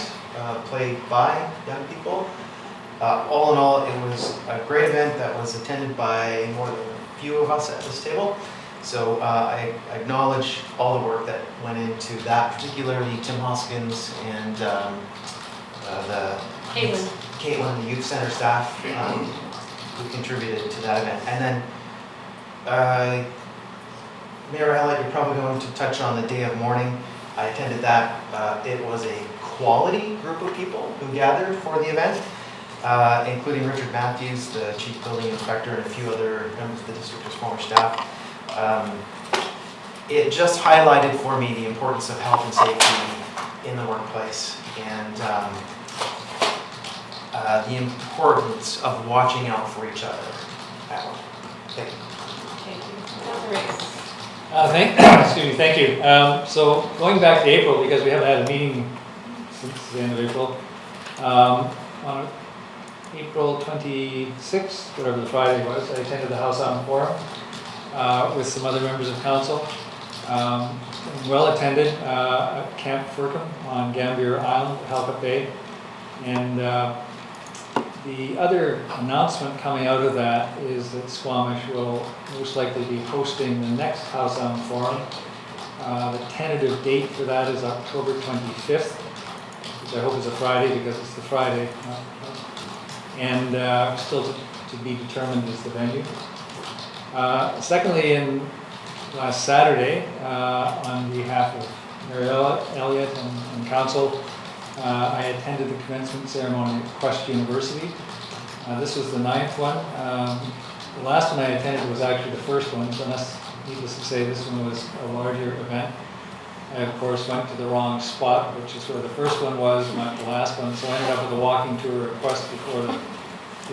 played by young people. All in all, it was a great event that was attended by more than a few of us at this table. So I acknowledge all the work that went into that, particularly Tim Hoskins and Caitlin, the Youth Center staff, who contributed to that event. And then Mayor Elliott, you're probably going to touch on the day of mourning. I attended that. It was a quality group of people who gathered for the event. Including Richard Matthews, the Chief Building Inspector, and a few other members of the District of Squamish staff. It just highlighted for me the importance of health and safety in the workplace and the importance of watching out for each other at work. Thank you. Thank you. Thank you. So going back to April, because we haven't had a meeting since the end of April, on April 26th, whatever the Friday was, I attended the House on Forum with some other members of council. Well attended at Camp Firkham on Gambier Island, Halkett Bay. And the other announcement coming out of that is that Squamish will most likely be hosting the next House on Forum. The tentative date for that is October 25th, which I hope is a Friday because it's the Friday. And still to be determined is the venue. Secondly, last Saturday, on behalf of Mayor Elliott and council, I attended the commencement ceremony at Quest University. This was the 9th one. The last one I attended was actually the first one, so needless to say, this one was a larger event. I, of course, went to the wrong spot, which is where the first one was, not the last one, so I ended up with a walking tour at Quest before the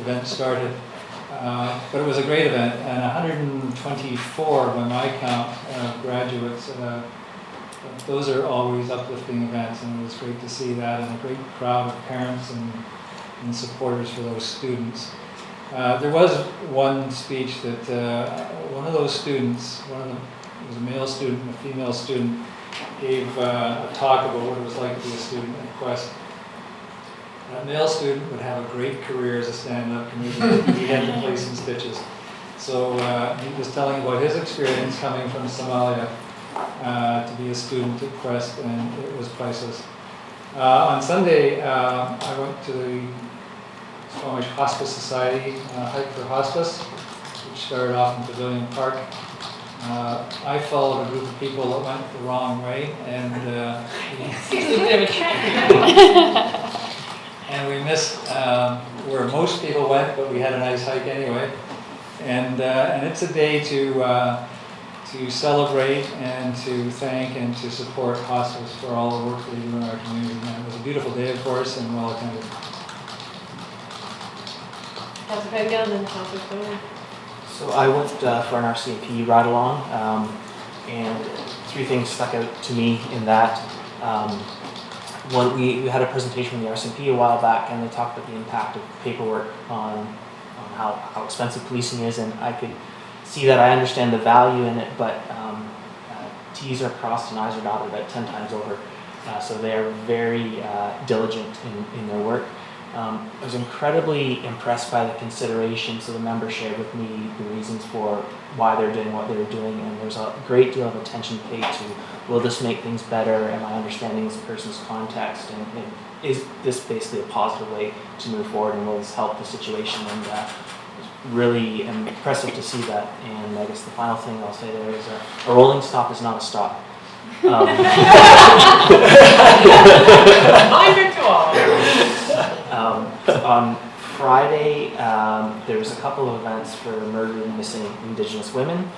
event started. But it was a great event, and 124 by my count graduates. Those are always uplifting events, and it was great to see that, and a great crowd of parents and supporters for those students. There was one speech that one of those students, it was a male student and a female student, gave a talk about what it was like to be a student at Quest. That male student would have a great career as a stand-up comedian. He had to play some stitches. So he was telling about his experience coming from Somalia to be a student at Quest, and it was priceless. On Sunday, I went to the Squamish Hospice Society Hike for Hospice, which started off in Pavilion Park. I followed a group of people that went the wrong way, and and we missed where most people went, but we had a nice hike anyway. And it's a day to celebrate and to thank and to support hospice for all the work they do in our community. And it was a beautiful day, of course, and well attended. Councilor Pagel and Councilor Stoner. So I went for an RCMP ride along, and 3 things stuck out to me in that. One, we had a presentation from the RCMP a while back, and they talked about the impact of paperwork on how expensive policing is, and I could see that. I understand the value in it, but T's are crossed and I's are dotted about 10 times over. So they are very diligent in their work. I was incredibly impressed by the consideration. So the members shared with me the reasons for why they're doing what they're doing, and there's a great deal of attention paid to, will this make things better? Am I understanding this person's context? And is this basically a positive way to move forward, and will this help the situation? And it's really impressive to see that. And I guess the final thing I'll say there is a rolling stop is not a stop. On Friday, there was a couple of events for murdered and missing Indigenous women,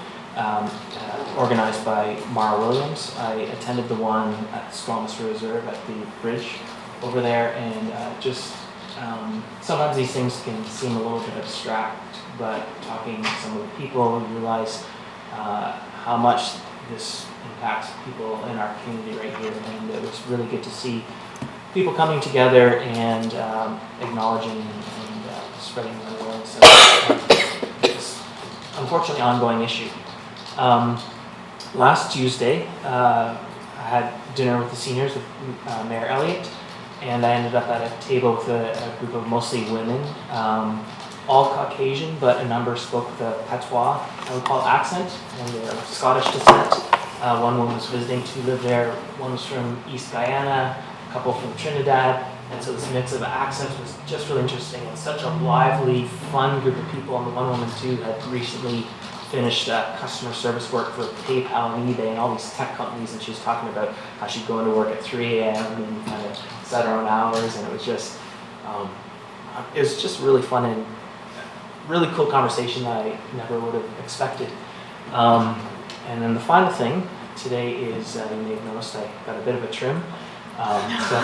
organized by Mara Williams. I attended the one at Squamish Reserve at the bridge over there, and sometimes these things can seem a little bit abstract, but talking to some of the people, you realize how much this impacts people in our community right here, and it was really good to see people coming together and acknowledging and spreading their awareness of this unfortunately ongoing issue. Last Tuesday, I had dinner with the seniors with Mayor Elliott, and I ended up at a table with a group of mostly women, all Caucasian, but a number spoke the patois, I would call accent, and they're of Scottish descent. One woman was visiting to live there, one was from East Guyana, a couple from Trinidad, and so this mix of accents was just really interesting. It's such a lively, fun group of people, and the one woman too had recently finished customer service work for PayPal and eBay and all these tech companies, and she was talking about how she'd go into work at 3 a.m. and kind of set her own hours, and it was just really fun and really cool conversation that I never would have expected. And then the final thing today is, you may have noticed I got a bit of a trim. So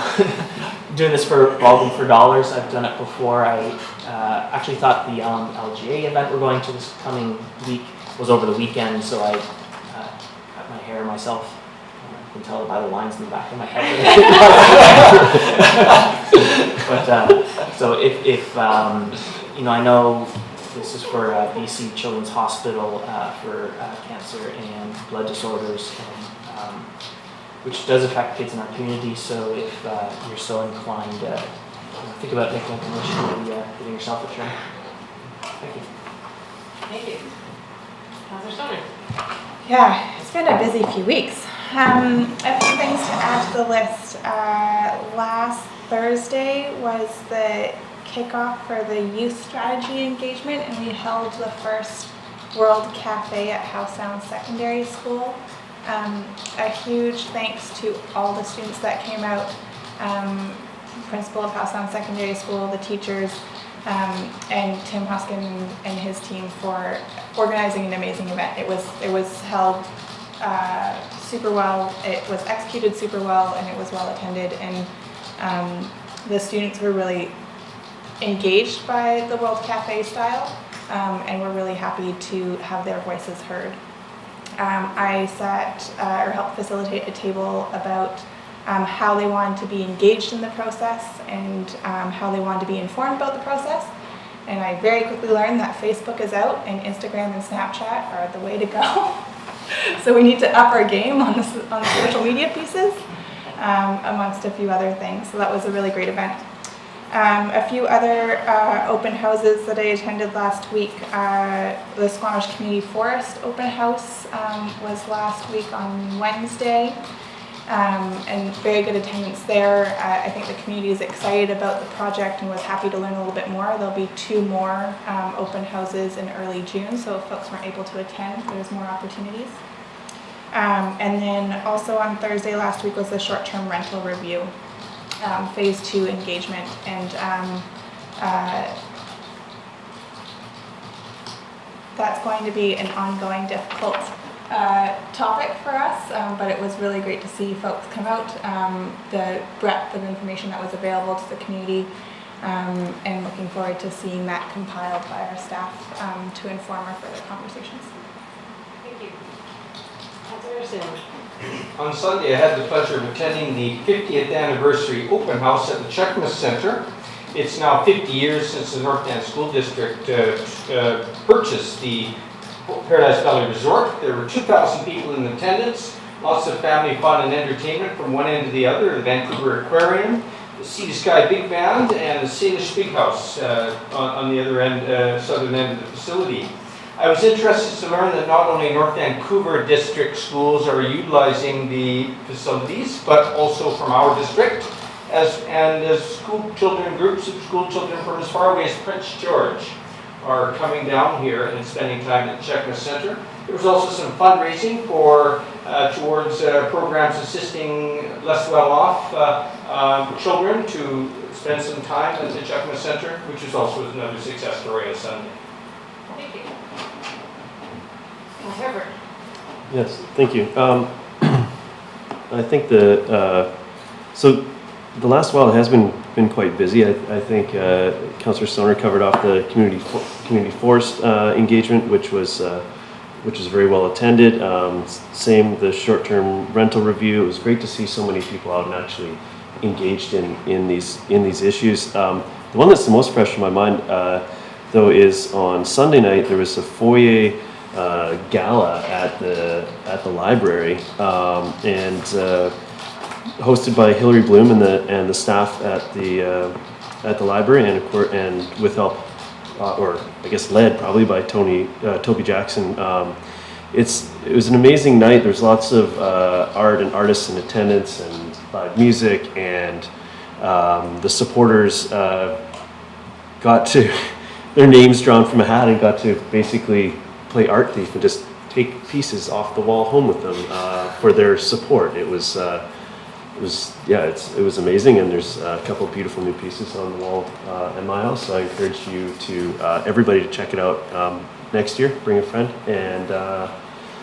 doing this for Baldwin for Dollars. I've done it before. I actually thought the LGA event we're going to this coming week was over the weekend, so I cut my hair myself. I can tell by the lines in the back of my head. But so if I know this is for BC Children's Hospital for cancer and blood disorders, and, which does affect kids in our community. So if you're so inclined, think about making a donation and giving yourself a trim. Thank you. Thank you. Councilor Stoner. Yeah, it's been a busy few weeks. A few things to add to the list. Last Thursday was the kickoff for the youth strategy engagement, and we held the first World Cafe at Howe Sound Secondary School. A huge thanks to all the students that came out, principal of Howe Sound Secondary School, the teachers, and Tim Hoskin and his team for organizing an amazing event. It was held super well, it was executed super well, and it was well attended, and the students were really engaged by the World Cafe style, and we're really happy to have their voices heard. I helped facilitate a table about how they wanted to be engaged in the process and how they wanted to be informed about the process. And I very quickly learned that Facebook is out and Instagram and Snapchat are the way to go. So we need to up our game on the social media pieces, amongst a few other things. So that was a really great event. A few other open houses that I attended last week. The Squamish Community Forest open house was last week on Wednesday, and very good attendance there. I think the community is excited about the project and was happy to learn a little bit more. There'll be 2 more open houses in early June, so if folks weren't able to attend, there's more opportunities. And then also on Thursday last week was the short-term rental review. Phase 2 engagement, and that's going to be an ongoing difficult topic for us, but it was really great to see folks come out, the breadth of information that was available to the community, and looking forward to seeing that compiled by our staff to inform our further conversations. Thank you. Councilor Sanders. On Sunday, I had the pleasure of attending the 50th anniversary open house at the Checkmas Center. It's now 50 years since the North End School District purchased the Paradise Valley Resort. There were 2,000 people in attendance. Lots of family fun and entertainment from one end to the other, the Vancouver Aquarium, the Sea to Sky Big Band, and the Salish Big House on the other end, southern end of the facility. I was interested to learn that not only North Vancouver district schools are utilizing the facilities, but also from our district, as school children, groups of school children from as far away as Prince George are coming down here and spending time at the Checkma Center. There was also some fundraising for towards programs assisting less well-off children to spend some time at the Checkma Center, which was also another success story on Sunday. Thank you. Herbert. Yes, thank you. I think so the last while has been quite busy. I think Councillor Stoner covered off the community forest engagement, which was very well attended. Same the short-term rental review. It was great to see so many people out and actually engaged in these issues. The one that's the most fresh in my mind, though, is on Sunday night there was a foyer gala at the library, and hosted by Hillary Bloom and the staff at the library, and with help, or I guess led probably by Toby Jackson. It was an amazing night. There's lots of art and artists in attendance and live music, and the supporters got to their names drawn from a hat and got to basically play art thief and just take pieces off the wall home with them for their support. It was amazing, and there's a couple of beautiful new pieces on the wall in my house. So I encourage you everybody to check it out next year. Bring a friend and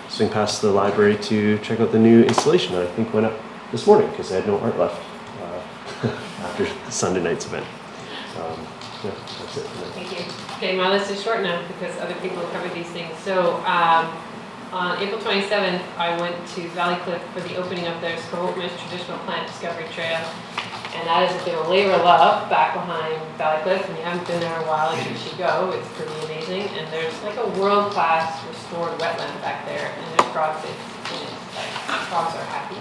swing past the library to check out the new installation that I think went up this morning because I had no art left after Sunday night's event. Yeah, that's it. Thank you. Okay, my list is short now because other people have covered these things. So on April 27th, I went to Valley Cliff for the opening of their Squamish Traditional Plant Discovery Trail. And that is a bit of labor of love back behind Valley Cliff. And you haven't been there in a while, you should go. It's pretty amazing. And there's like a world-class restored wetland back there. And there's frogs in it. Like, frogs are happy.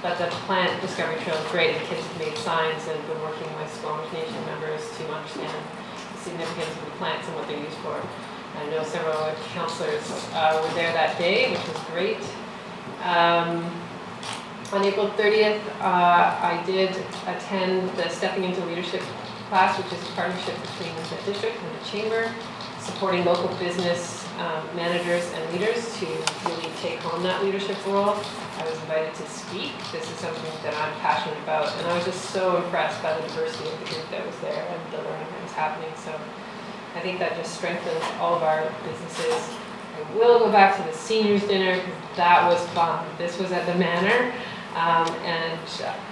But the plant discovery trail is great. The kids have made signs and been working with Squamish Nation members to understand the significance of the plants and what they're used for. I know several other councillors were there that day, which was great. On April 30th, I did attend the Stepping into Leadership class, which is a partnership between the district and the chamber, supporting local business managers and leaders to really take on that leadership role. I was invited to speak. This is something that I'm passionate about, and I was just so impressed by the diversity of the group that was there and the learning that was happening. So I think that just strengthens all of our businesses. I will go back to the seniors dinner because that was fun. This was at the Manor, and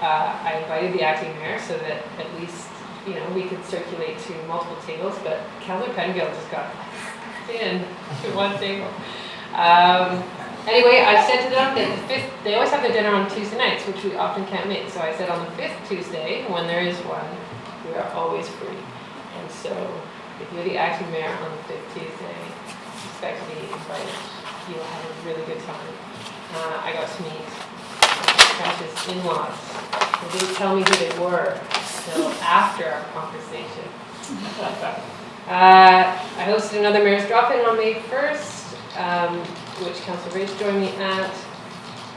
I invited the acting mayor so that at least we could circulate to multiple tables. But Councillor Pengill just got in to one table. Anyway, I said to them that they always have their dinner on Tuesday nights, which we often can't make. So I said on the 5th Tuesday, when there is one, we are always free. And so if you're the acting mayor on the 5th Tuesday, expect to be invited. You'll have a really good time. I got to meet Precious in-laws. They didn't tell me who they were until after our conversation. I hosted another mayor's drop-in on May 1st. Which Councillor Rage joined me at.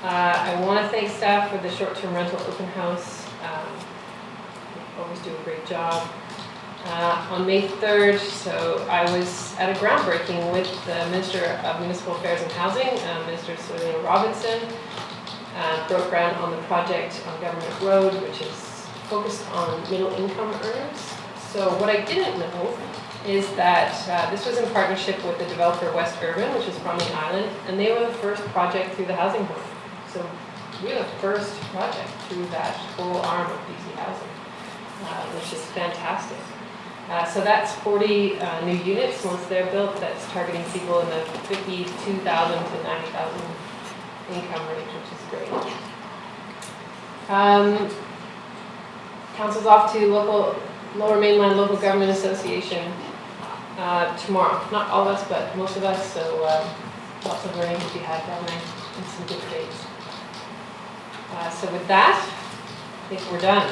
I want to thank staff for the short-term rental open house. They always do a great job. On May 3rd, so I was at a groundbreaking with the Minister of Municipal Affairs and Housing, Minister Selena Robinson. Broke ground on the project on Government Road, which is focused on middle-income earners. So what I didn't know is that this was in partnership with the developer West Urban, which is from the island, and they were the first project through the housing board. So we're the first project through that whole arm of BC Housing, which is fantastic. So that's 40 new units once they're built. That's targeting people in the 52,000 to 90,000 income range, which is great. Council's off to Lower Mainland Local Government Association tomorrow. Not all of us, but most of us, so lots of learning to be had down there and some good dates. So with that, I think we're done.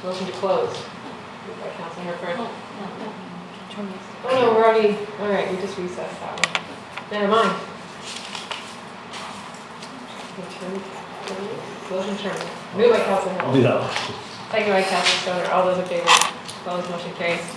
Motion to close. Moved by Councilor Herford. Oh no, we're already, all right, we just recessed that one. Never mind. Motion terminated. Moved by Councilor Hill. I'll do that one. Second by Councilor Stoner. All those in favor? Opposed? Motion carries.